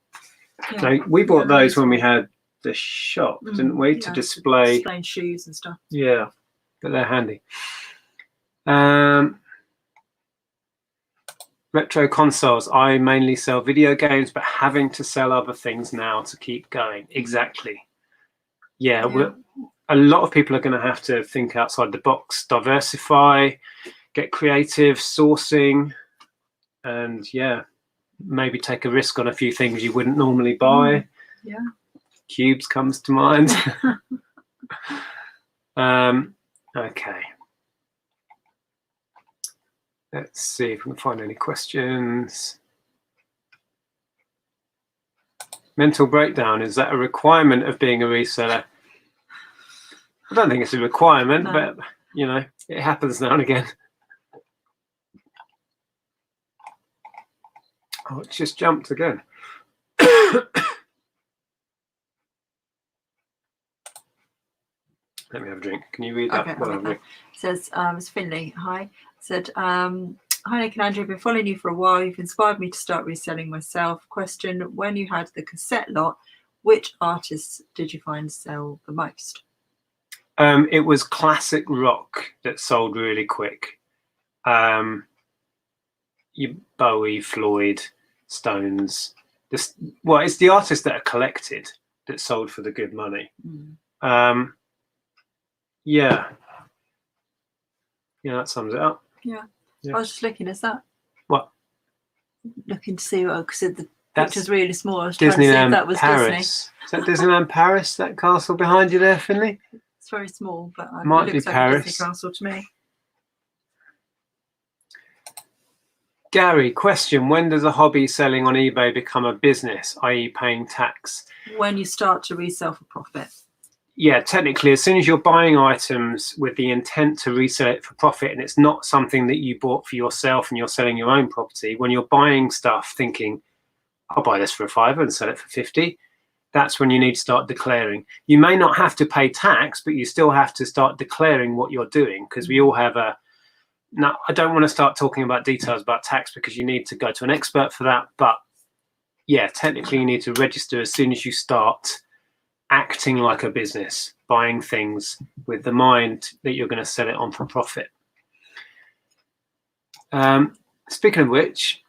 A: Yeah.
B: Now, we bought those when we had the shop, didn't we? To display
A: shoes and stuff.
B: Yeah, but they're handy. Retro consoles. I mainly sell video games, but having to sell other things now to keep going. Exactly. Yeah. A lot of people are going to have to think outside the box, diversify, get creative, sourcing, and yeah, maybe take a risk on a few things you wouldn't normally buy.
A: Yeah.
B: Cubes comes to mind. Okay. Let's see if we can find any questions. Mental breakdown, is that a requirement of being a reseller? I don't think it's a requirement, but you know, it happens now and again. Oh, it just jumped again. Let me have a drink. Can you read that?
A: Okay, it says, it's Finley. Hi. It said, hi, Nick and Andrea. I've been following you for a while. You've inspired me to start reselling myself. Question, when you had the cassette lot, which artists did you find sell the most?
B: It was classic rock that sold really quick. Bowie, Floyd, Stones. It's the artists that are collected that sold for the good money. Yeah, that sums it up.
A: Yeah. I was just looking. Is that
B: what?
A: Looking to see because the picture's really small. I was
B: Disneyland
A: trying to see if that was
B: Paris.
A: Disney.
B: Is that Disneyland Paris? That castle behind you there, Finley?
A: It's very small, but
B: might
A: it looks
B: be
A: like
B: Paris.
A: a Disney castle to me.
B: Gary, question: when does a hobby selling on eBay become a business, i.e., paying tax?
A: When you start to resell for profit.
B: yeah, technically, as soon as you're buying items with the intent to resell it for profit, and it's not something that you bought for yourself and you're selling your own property, when you're buying stuff thinking, I'll buy this for a £5 and sell it for 50, that's when you need to start declaring. You may not have to pay tax, but you still have to start declaring what you're doing, because we all have a, now, I don't want to start talking about details about tax because you need to go to an expert for that. But yeah, technically you need to register as soon as you start acting like a business, buying things with the mind that you're going to sell it on for profit. Speaking of which,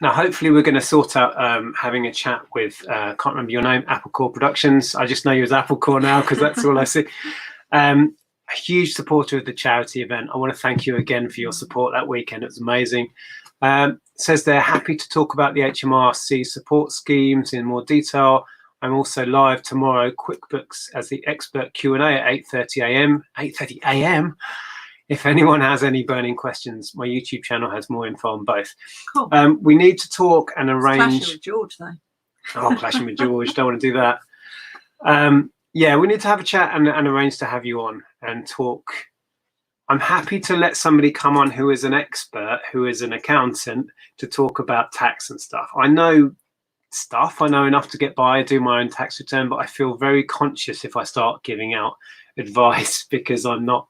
B: now hopefully we're going to sort out having a chat with, can't remember your name, Apple Core Productions. I just know you as Apple Core now because that's all I see. A huge supporter of the charity event. I want to thank you again for your support that weekend. It was amazing. Says they're happy to talk about the HMRC support schemes in more detail. I'm also live tomorrow, QuickBooks, as the expert Q&A at 8:30 a.m. 8:30 a.m. If anyone has any burning questions, my YouTube channel has more info on both.
A: Cool.
B: We need to talk and arrange.
A: Clashing with George, though.
B: Oh, clashing with George. Don't want to do that. Yeah, we need to have a chat and arrange to have you on and talk. I'm happy to let somebody come on who is an expert, who is an accountant, to talk about tax and stuff. I know stuff. I know enough to get by, do my own tax return, but I feel very conscious if I start giving out advice because I'm not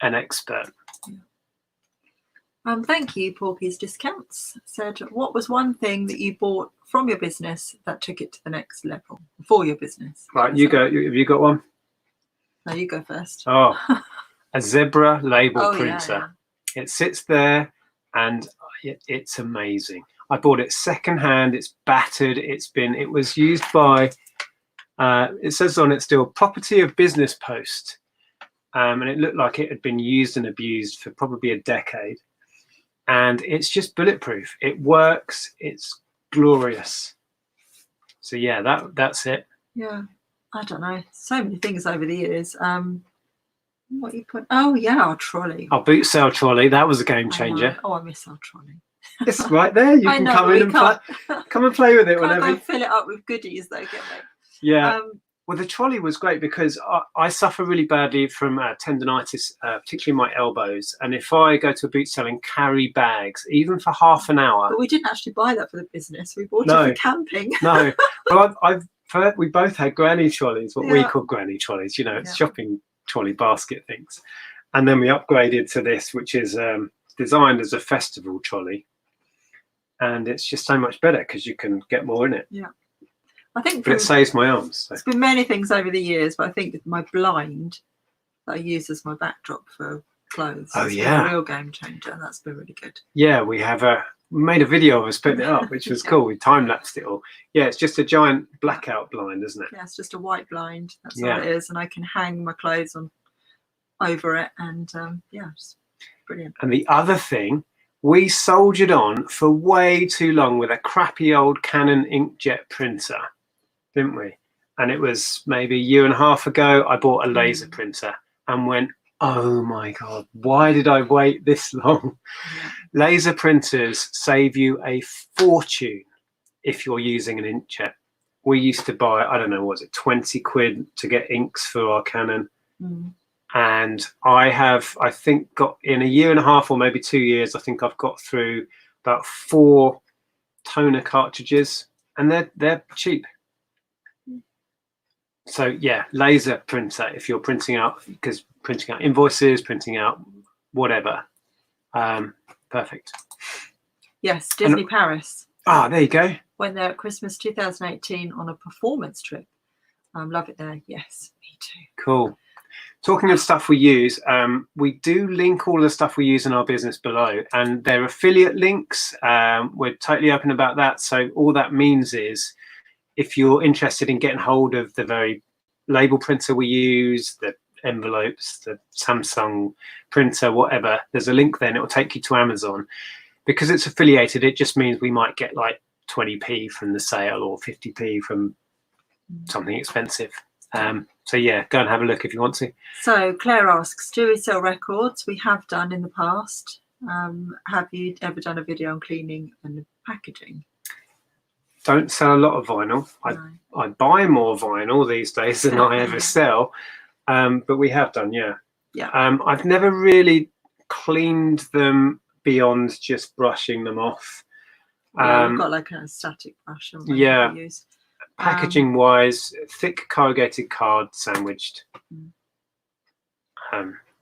B: an expert.
A: Thank you, Porky's Discounts. Said, what was one thing that you bought from your business that took it to the next level for your business?
B: Right, you go. Have you got one?
A: No, you go first.
B: Oh, a zebra label printer.
A: Yeah.
B: It sits there and it's amazing. I bought it secondhand. It's battered. It was used by, it says on it still, property of Business Post. And it looked like it had been used and abused for probably a decade. And it's just bulletproof. It works. It's glorious. So yeah, that's it.
A: Yeah, I don't know. So many things over the years. What you put? Oh yeah, our trolley.
B: Our boot sale trolley. That was a game changer.
A: Oh, I miss our trolley.
B: It's right there. You can come in and come and play with it whenever.
A: Go fill it up with goodies though, get me.
B: Yeah. Well, the trolley was great because I suffer really badly from tendonitis, particularly my elbows. And if I go to a boot sale and carry bags, even for half an hour.
A: But we didn't actually buy that for the business. We bought it for camping.
B: No. Well, we both had granny trolleys, what we call granny trolleys. You know, it's shopping trolley basket things. And then we upgraded to this, which is designed as a festival trolley. And it's just so much better because you can get more in it.
A: Yeah. I think,
B: but it saves my arms. So.
A: It's been many things over the years, but I think my blind that I use as my backdrop for clothes.
B: Oh,
A: it's been a real game changer, and that's been really good. Yeah, we made a video of us putting it up, which was cool. We time lapsed it all. Yeah, it's just a giant blackout blind, isn't it? Yeah, it's just a white blind. That's all it is, and I can hang my clothes on over it, and it's brilliant.
B: And the other thing, we soldiered on for way too long with a crappy old Canon inkjet printer. Didn't we? And it was maybe a year and a half ago, I bought a laser printer and went, oh my God, why did I wait this long? Yeah. Laser printers save you a fortune if you're using an inkjet. We used to buy, I don't know, was it 20 quid to get inks for our Canon? And I think got in a year and a half or maybe 2 years, I think I've got through about 4 toner cartridges, and they're cheap. So yeah, laser printer if you're printing out invoices, printing out whatever. Perfect.
A: Yes, Disney Paris.
B: Ah, there you go.
A: Went there at Christmas 2018 on a performance trip. Love it there. Yes, me too.
B: Cool. Talking of stuff we use, we do link all the stuff we use in our business below, and they're affiliate links. We're totally open about that. So all that means is, if you're interested in getting hold of the very label printer we use, the envelopes, the Samsung printer, whatever, there's a link there and it will take you to Amazon. Because it's affiliated, it just means we might get like 20p from the sale or 50p from something expensive. So yeah, go and have a look if you want to.
A: So Claire asks, do we sell records? We have done in the past. Have you ever done a video on cleaning and packaging?
B: don't sell a lot of vinyl.
A: No.
B: I buy more vinyl these days than I ever sell, but we have done, yeah.
A: Yeah.
B: I've never really cleaned them beyond just brushing them off.
A: Yeah, we've got like a static brush.
B: Yeah.
A: We use.
B: Packaging wise, thick corrugated card sandwiched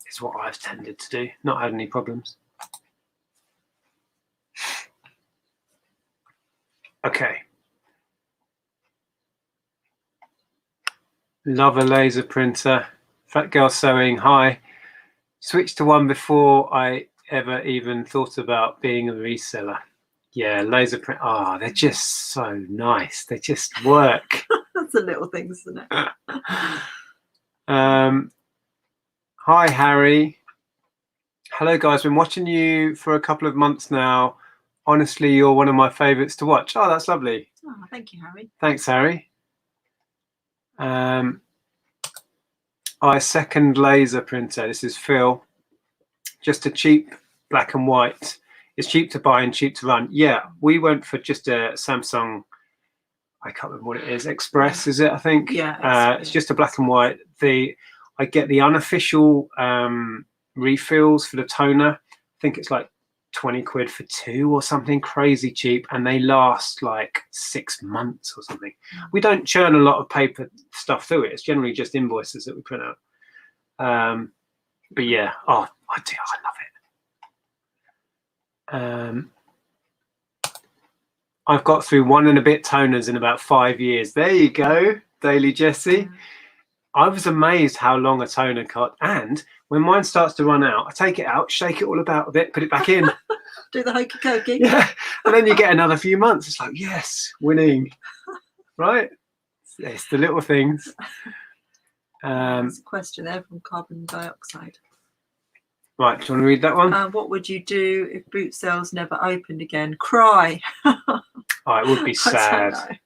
B: is what I've tended to do. Not had any problems. Okay. Love a laser printer. Fat girl sewing. Hi. Switched to one before I ever even thought about being a reseller. Yeah, laser print. Oh, they're just so nice. They just work.
A: That's the little things, isn't it?
B: Hi, Harry. Hello, guys. Been watching you for a couple of months now. Honestly, you're one of my favorites to watch. Oh, that's lovely.
A: Oh, thank you, Harry.
B: Thanks, Harry. I second laser printer. This is Phil. Just a cheap black and white. It's cheap to buy and cheap to run. Yeah, we went for just a Samsung. I can't remember what it is. Express, is it? I think.
A: Yeah.
B: It's just a black and white. I get the unofficial refills for the toner. I think it's like 20 quid for 2 or something crazy cheap, and they last like 6 months or something. We don't churn a lot of paper stuff through it. It's generally just invoices that we print out. But yeah, I love it. I've got through 1 and a bit toners in about 5 years. There you go, Daily Jessie. I was amazed how long a toner got, and when mine starts to run out, I take it out, shake it all about a bit, put it back in.
A: Do the hokey cokey.
B: Yeah, and then you get another few months. It's like, yes, winning, right? It's the little things.
A: There's a question there from carbon dioxide.
B: Right, do you want to read that one?
A: What would you do if boot sales never opened again? Cry.
B: Oh, it would be sad.
A: I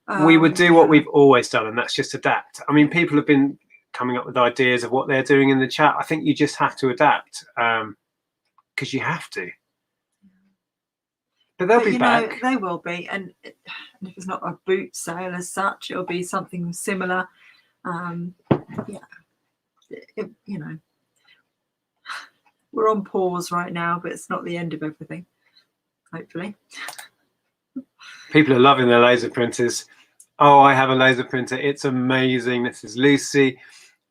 A: don't know.
B: We would do what we've always done, and that's just adapt. I mean, people have been coming up with ideas of what they're doing in the chat. I think you just have to adapt because you have to. But they'll be back.
A: They will be, and if it's not a boot sale as such, it'll be something similar. We're on pause right now, but it's not the end of everything. Hopefully. People
B: are loving their laser printers. Oh, I have a laser printer. It's amazing. This is Lucy.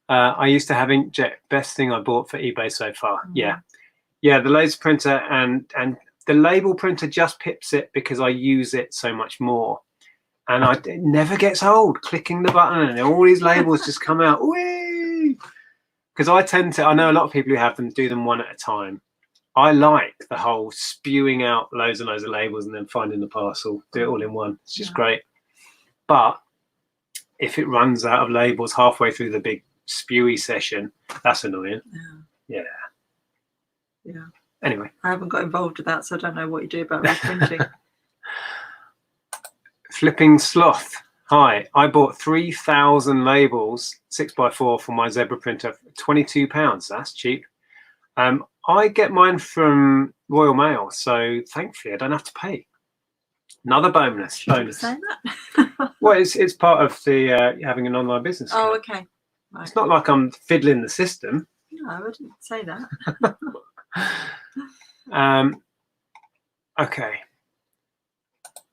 B: I used to have inkjet. Best thing I bought for eBay so far. Yeah. The laser printer and the label printer just pips it because I use it so much more. And it never gets old, clicking the button and all these labels just come out. Whee! Because I know a lot of people who have them do them one at a time. I like the whole spewing out loads and loads of labels and then finding the parcel, do it all in one. It's just great. But if it runs out of labels halfway through the big spewy session, that's annoying. Yeah. Anyway.
A: I haven't got involved with that, so I don't know what you do about reprinting.
B: Flipping Sloth. Hi, I bought 3,000 labels, 6x4 for my Zebra printer for £22. That's cheap. I get mine from Royal Mail, so thankfully I don't have to pay. Another bonus.
A: Say that?
B: Well, it's part of the having an online business.
A: Oh, okay. Right.
B: It's not like I'm fiddling the system.
A: No, I didn't say
B: that. Okay.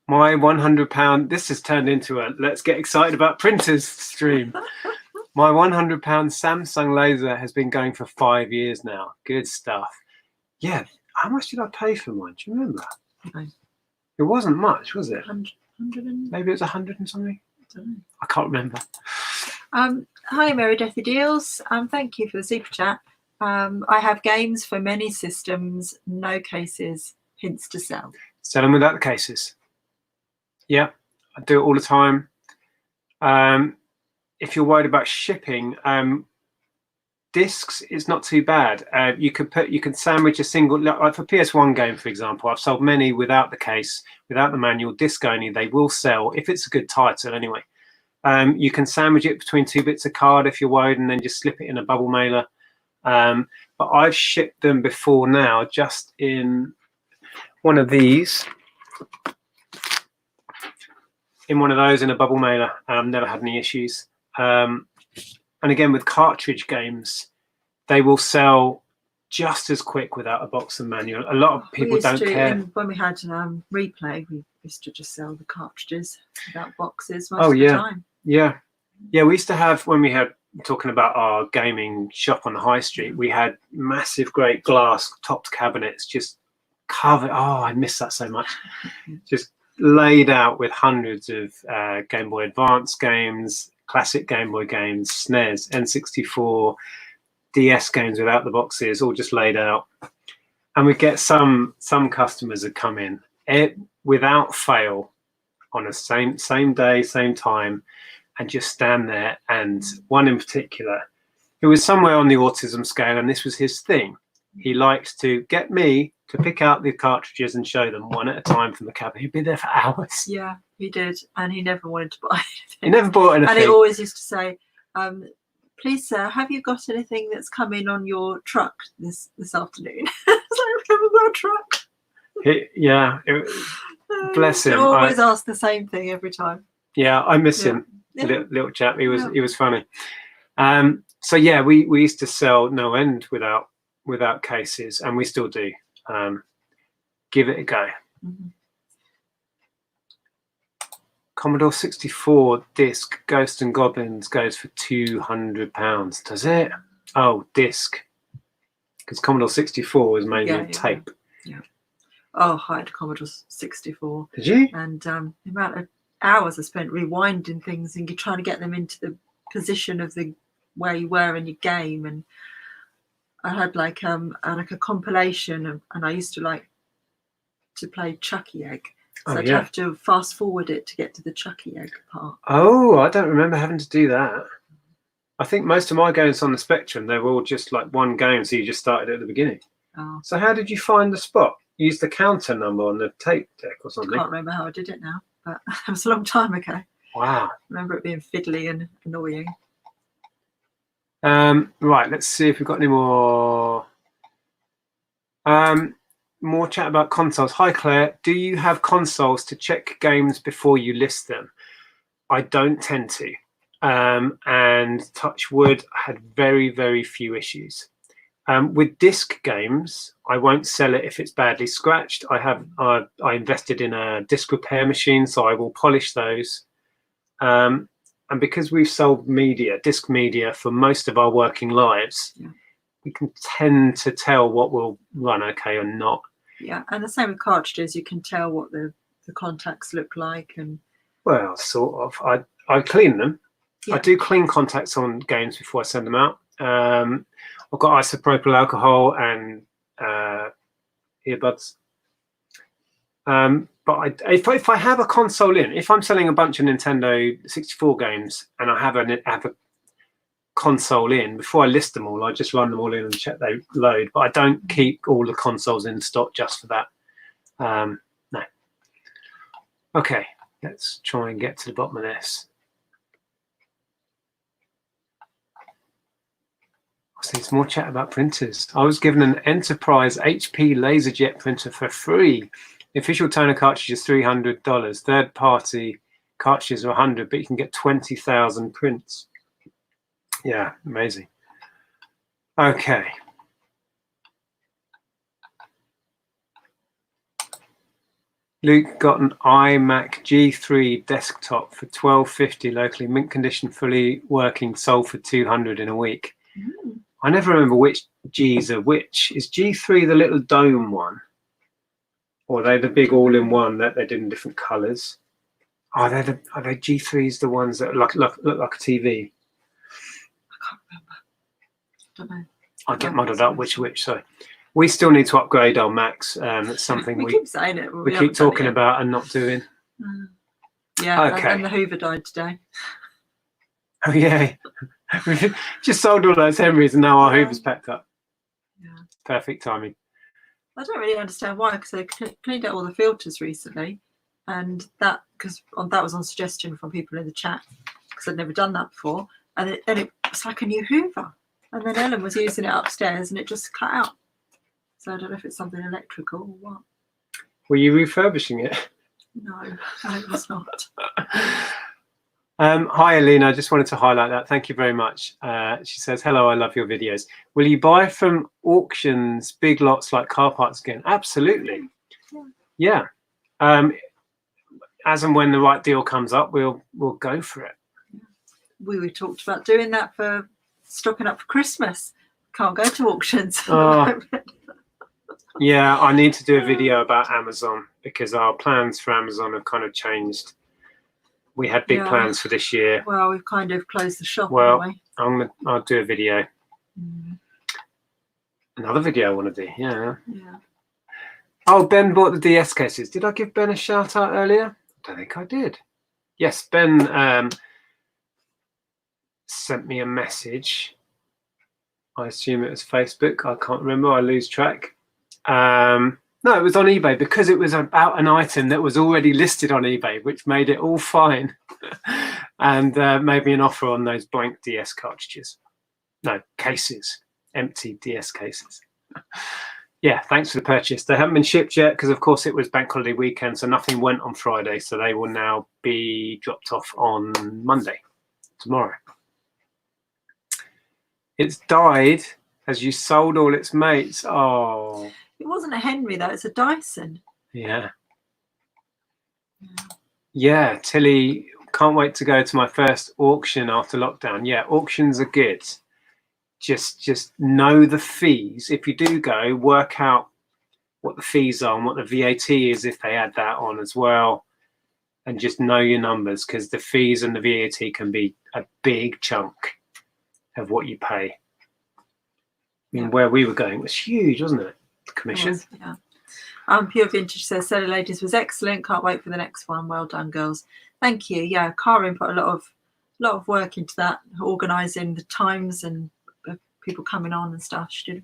B: My £100. This has turned into a let's get excited about printers stream. My £100 Samsung laser has been going for 5 years now. Good stuff. Yeah. How much did I pay for mine? Do you remember?
A: No.
B: It wasn't much, was it?
A: 100
B: Maybe it was 100 and something.
A: I don't know.
B: I can't remember.
A: Hi, Mary Deathy Deals. Thank you for the super chat. I have games for many systems, no cases, hints to sell.
B: Sell them without the cases. Yeah, I do it all the time. If you're worried about shipping, discs is not too bad. You can sandwich a single, like for PS1 game, for example. I've sold many without the case, without the manual, disc only. They will sell if it's a good title anyway. You can sandwich it between 2 bits of card if you're worried, and then just slip it in a bubble mailer. But I've shipped them before now, just in one of these. in one of those in a bubble mailer. Never had any issues. And again, with cartridge games, they will sell just as quick without a box and manual. A lot of people don't care.
A: When we had Replay, we used to just sell the cartridges without boxes most
B: Oh,
A: of the
B: yeah.
A: time.
B: Yeah. Yeah, we used to have, when we had, talking about our gaming shop on the high street, we had massive, great glass topped cabinets just covered. Oh, I miss that so much. Just laid out with hundreds of Game Boy Advance games, classic Game Boy games, SNES, N64, DS games without the boxes, all just laid out. And we get some customers that come in without fail on a same day, same time, and just stand there. And one in particular, who was somewhere on the autism scale, and this was his thing. He liked to get me to pick out the cartridges and show them one at a time from the cabinet. He'd be there for hours.
A: Yeah, he did, and he never wanted to buy anything.
B: He never bought anything.
A: And he always used to say, please, sir, have you got anything that's come in on your truck this afternoon? It's like, we haven't got a truck.
B: Bless him.
A: He always ask the same thing every time.
B: Yeah, I miss him.
A: Yeah.
B: Little chap. He was funny. So yeah, we used to sell no end without cases, and we still do. Give it a go.
A: Mm-hmm.
B: Commodore 64 disc Ghosts and Goblins goes for £200. Does it? Oh, disc. Because Commodore 64 was made with tape.
A: Yeah. Oh, I had Commodore 64.
B: Did you?
A: And the amount of hours I spent rewinding things and trying to get them into the position of where you were in your game. And I had like a compilation and I used to like to play Chucky Egg. So I'd have to fast forward it to get to the Chucky Egg part.
B: Oh, I don't remember having to do that. I think most of my games on the Spectrum, they were all just like one game, so you just started at the beginning.
A: Oh.
B: So how did you find the spot? You used the counter number on the tape deck or something?
A: I can't remember how I did it now, but it was a long time ago.
B: Wow.
A: I remember it being fiddly and annoying.
B: Right, let's see if we've got any more. More chat about consoles. Hi, Claire. Do you have consoles to check games before you list them? I don't tend to. And touch wood, I had very, very few issues. With disc games, I won't sell it if it's badly scratched. I invested in a disc repair machine, so I will polish those. And because we've sold disc media for most of our working lives, we can tend to tell what will run okay or not.
A: Yeah, and the same with cartridges. You can tell what the contacts look like. And
B: well, sort of. I clean them. Yeah. I do clean contacts on games before I send them out. I've got isopropyl alcohol and earbuds. But if I have a console in, if I'm selling a bunch of Nintendo 64 games and I have a console in, before I list them all, I just run them all in and check they load. But I don't keep all the consoles in stock just for that. No. Okay, let's try and get to the bottom of this. So there's more chat about printers. I was given an Enterprise HP LaserJet printer for free. The official toner cartridge is $300. Third-party cartridges are $100, but you can get 20,000 prints. Yeah, amazing. Okay. Luke got an iMac G3 desktop for $12.50 locally, mint condition, fully working, sold for $200 in a week. Mm. I never remember which G's are which. Is G3 the little dome one? Or are they the big all-in-one that they did in different colours? Are they G3s the ones that look like a TV?
A: I can't remember. Don't know.
B: I get muddled up which. So we still need to upgrade our Macs. That's something
A: we keep saying it.
B: We keep talking about and not doing.
A: Yeah.
B: Okay.
A: And the Hoover died today.
B: Oh yeah. We've just sold all those Henrys and now our Hoover's packed up.
A: Yeah.
B: Perfect timing.
A: I don't really understand why, because they cleaned out all the filters recently, and that was on suggestion from people in the chat, because I'd never done that before, and then it was like a new Hoover, and then Ellen was using it upstairs and it just cut out. So I don't know if it's something electrical or what.
B: Were you refurbishing it?
A: No, it was not.
B: Hi, Alina. I just wanted to highlight that. Thank you very much. She says, hello, I love your videos. Will you buy from auctions, big lots like car parks again? Absolutely. Yeah. As and when the right deal comes up, we'll go for it.
A: We talked about doing that for stocking up for Christmas. Can't go to auctions.
B: Yeah, I need to do a video about Amazon because our plans for Amazon have kind of changed. We had big plans for this year.
A: Well, we've kind of closed the shop,
B: Well,
A: haven't we?
B: I'll do a video. Another video I want to do. Yeah. Oh, Ben bought the DS cases. Did I give Ben a shout out earlier? I don't think I did. Yes, Ben sent me a message. I assume it was Facebook. I can't remember. I lose track. No, it was on eBay because it was about an item that was already listed on eBay, which made it all fine and made me an offer on those blank DS cartridges. No, cases, empty DS cases. Yeah, thanks for the purchase. They haven't been shipped yet because, of course, it was bank holiday weekend, so nothing went on Friday. So they will now be dropped off on Monday, tomorrow. It's died as you sold all its mates. Oh.
A: It wasn't a Henry, though. It's a Dyson.
B: Yeah. Yeah, Tilly, can't wait to go to my first auction after lockdown. Yeah, auctions are good. Just know the fees. If you do go, work out what the fees are and what the VAT is if they add that on as well. And just know your numbers because the fees and the VAT can be a big chunk of what you pay. I mean, where we were going was huge, wasn't it? The commission.
A: Yeah. Pure Vintage says, Solar Ladies was excellent. Can't wait for the next one. Well done, girls. Thank you. Yeah, Karin put a lot of work into that, organising the times and people coming on and stuff. She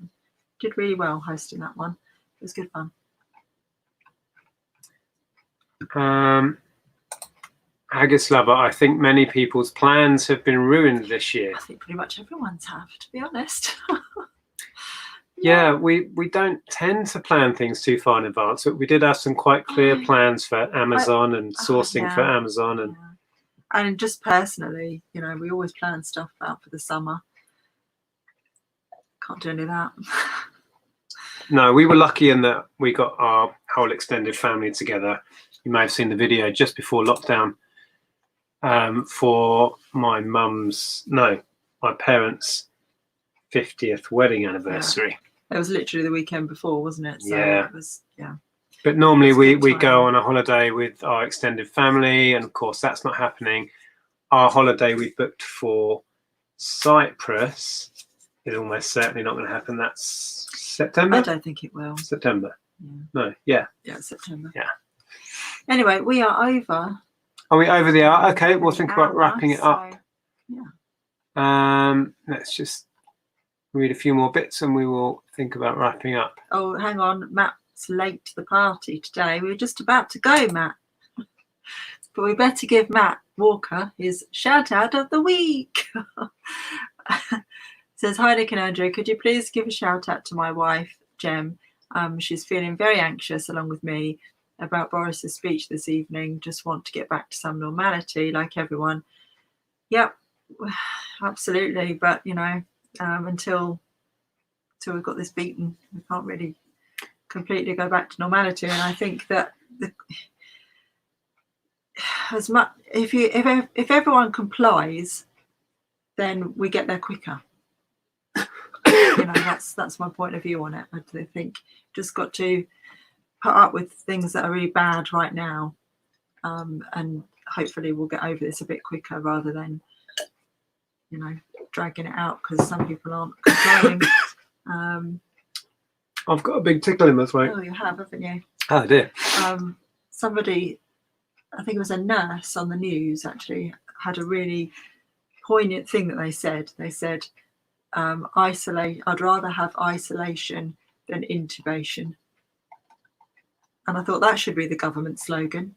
A: did really well hosting that one. It was good fun.
B: Haggis Lover, I think many people's plans have been ruined this year.
A: I think pretty much everyone's have, to be honest.
B: Yeah, we don't tend to plan things too far in advance, but we did have some quite clear plans for Amazon and sourcing for Amazon.
A: And just personally, you know, we always plan stuff out for the summer. Can't do any of that.
B: No, we were lucky in that we got our whole extended family together. You may have seen the video just before lockdown for my parents' 50th wedding anniversary.
A: It was literally the weekend before, wasn't it? So
B: yeah.
A: It was,
B: But normally we go on a holiday with our extended family, and of course that's not happening. Our holiday we booked for Cyprus is almost certainly not going to happen. That's September?
A: I don't think it will.
B: September.
A: Yeah.
B: No, yeah.
A: Yeah, September.
B: Yeah.
A: Anyway, we are over.
B: Are we over the hour? Okay, we'll think about wrapping it up.
A: Yeah.
B: Let's just read a few more bits and we will think about wrapping up.
A: Oh, hang on. Matt's late to the party today. We were just about to go, Matt. But we better give Matt Walker his shout out of the week. Says, hi Nick and Andrea, could you please give a shout out to my wife, Jem? She's feeling very anxious along with me about Boris's speech this evening. Just want to get back to some normality like everyone. Yep, absolutely. But, you know, until we've got this beaten, we can't really completely go back to normality. And I think that as much if everyone complies, then we get there quicker. You know, that's my point of view on it. I think just got to put up with things that are really bad right now, and hopefully we'll get over this a bit quicker rather than, you know, dragging it out because some people aren't complying.
B: I've got a big tickle in my throat.
A: Oh, you have, haven't you?
B: Oh dear.
A: Somebody, I think it was a nurse on the news, actually had a really poignant thing that they said. They said, I'd rather have isolation than intubation. And I thought that should be the government slogan.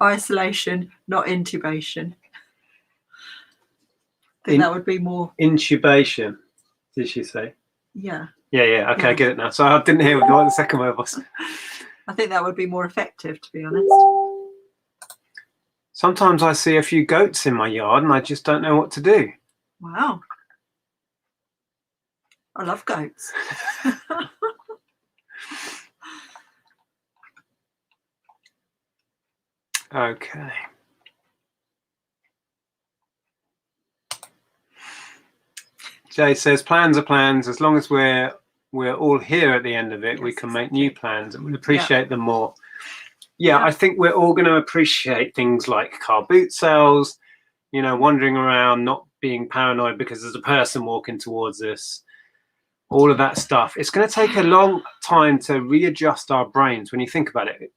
A: Isolation, not intubation. I think that would be more...
B: Intubation, did she say?
A: Yeah.
B: Yeah. Okay, I get it now. So I didn't hear what the second word was.
A: I think that would be more effective, to be honest.
B: Sometimes I see a few goats in my yard and I just don't know what to do.
A: Wow. I love goats.
B: Okay. Jay says plans are plans. As long as we're all here at the end of it,
A: Yes,
B: we can
A: exactly.
B: make new plans and we'll appreciate them more. Yeah, I think we're all going to appreciate things like car boot sales, you know, wandering around, not being paranoid because there's a person walking towards us, all of that stuff. It's going to take a long time to readjust our brains when you think about it.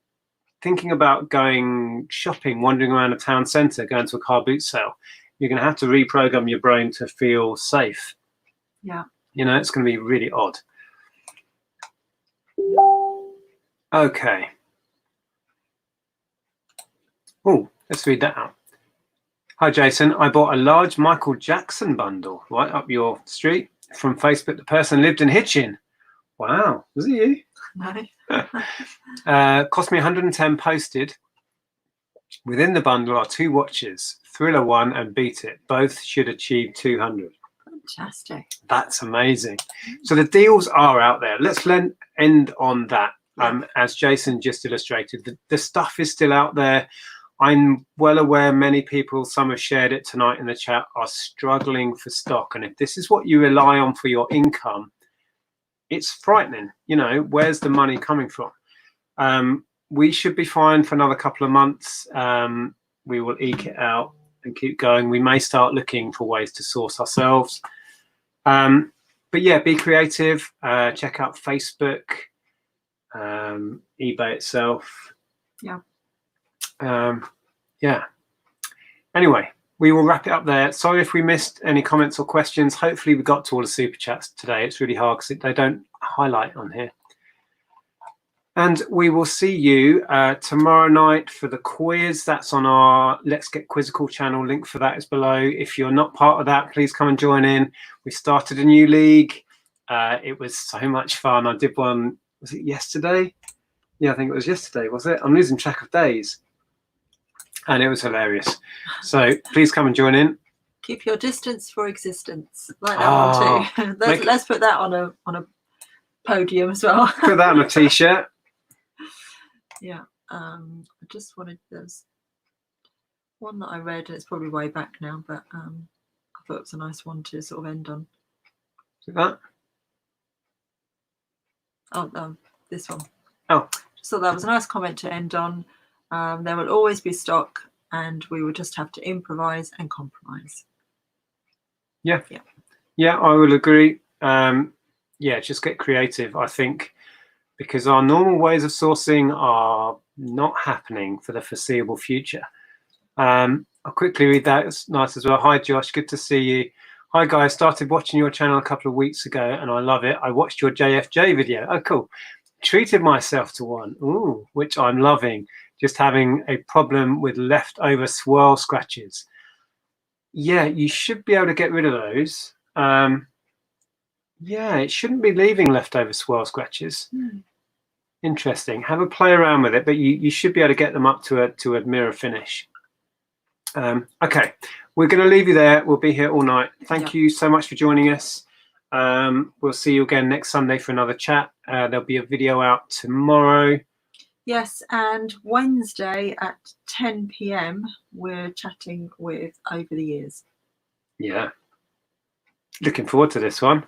B: Thinking about going shopping, wandering around a town centre, going to a car boot sale, you're going to have to reprogram your brain to feel safe.
A: Yeah.
B: You know, it's going to be really odd. Okay. Oh, let's read that out. Hi, Jason. I bought a large Michael Jackson bundle right up your street from Facebook. The person lived in Hitchin. Wow. Was it you?
A: No.
B: Cost me 110 posted. Within the bundle are 2 watches, Thriller 1 and Beat It. Both should achieve 200.
A: Fantastic.
B: That's amazing. So the deals are out there. Let's end on that. As Jason just illustrated, the stuff is still out there. I'm well aware many people, some have shared it tonight in the chat, are struggling for stock. And if this is what you rely on for your income, it's frightening. You know, where's the money coming from? We should be fine for another couple of months. We will eke it out and keep going. We may start looking for ways to source ourselves. But yeah, be creative. Check out Facebook, eBay itself.
A: Yeah.
B: Yeah. Anyway, we will wrap it up there. Sorry if we missed any comments or questions. Hopefully we got to all the super chats today. It's really hard because they don't highlight on here. And we will see you tomorrow night for the quiz. That's on our Let's Get Quizzical channel. Link for that is below. If you're not part of that, please come and join in. We started a new league. It was so much fun. I did one, was it yesterday? Yeah, I think it was yesterday, was it? I'm losing track of days. And it was hilarious. So please come and join in.
A: Keep your distance for existence. Like that one too. Let's put that on a podium as well.
B: Put that on a t-shirt.
A: Yeah. I just wanted, there's one that I read, and it's probably way back now, but I thought it was a nice one to sort of end on.
B: Is that?
A: Oh, this one.
B: Oh.
A: So that was a nice comment to end on. There will always be stock, and we will just have to improvise and compromise.
B: Yeah. I will agree. Just get creative, I think, because our normal ways of sourcing are not happening for the foreseeable future. I'll quickly read that. It's nice as well. Hi, Josh. Good to see you. Hi, guys. Started watching your channel a couple of weeks ago, and I love it. I watched your JFJ video. Oh, cool. Treated myself to one. Ooh, which I'm loving. Just having a problem with leftover swirl scratches. Yeah, you should be able to get rid of those. Yeah, it shouldn't be leaving leftover swirl scratches. Interesting. Have a play around with it, but you should be able to get them up to a mirror finish. Okay, we're going to leave you there. We'll be here all night. Thank you so much for joining us. We'll see you again next Sunday for another chat. There'll be a video out tomorrow.
A: Yes, and Wednesday at 10 p.m. we're chatting with Over the Years. Yeah.
B: Looking forward to this one.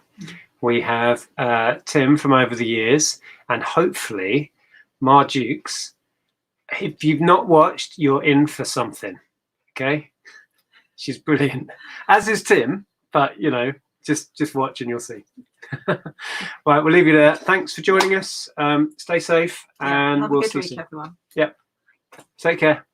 B: We have Tim from Over the Years, and hopefully Mar Dukes. If you've not watched, you're in for something. Okay? She's brilliant. As is Tim, but you know, just watch and you'll see. Right, we'll leave you there. Thanks for joining us. Stay safe, and we'll see you soon.
A: Everyone.
B: Yep. Take care.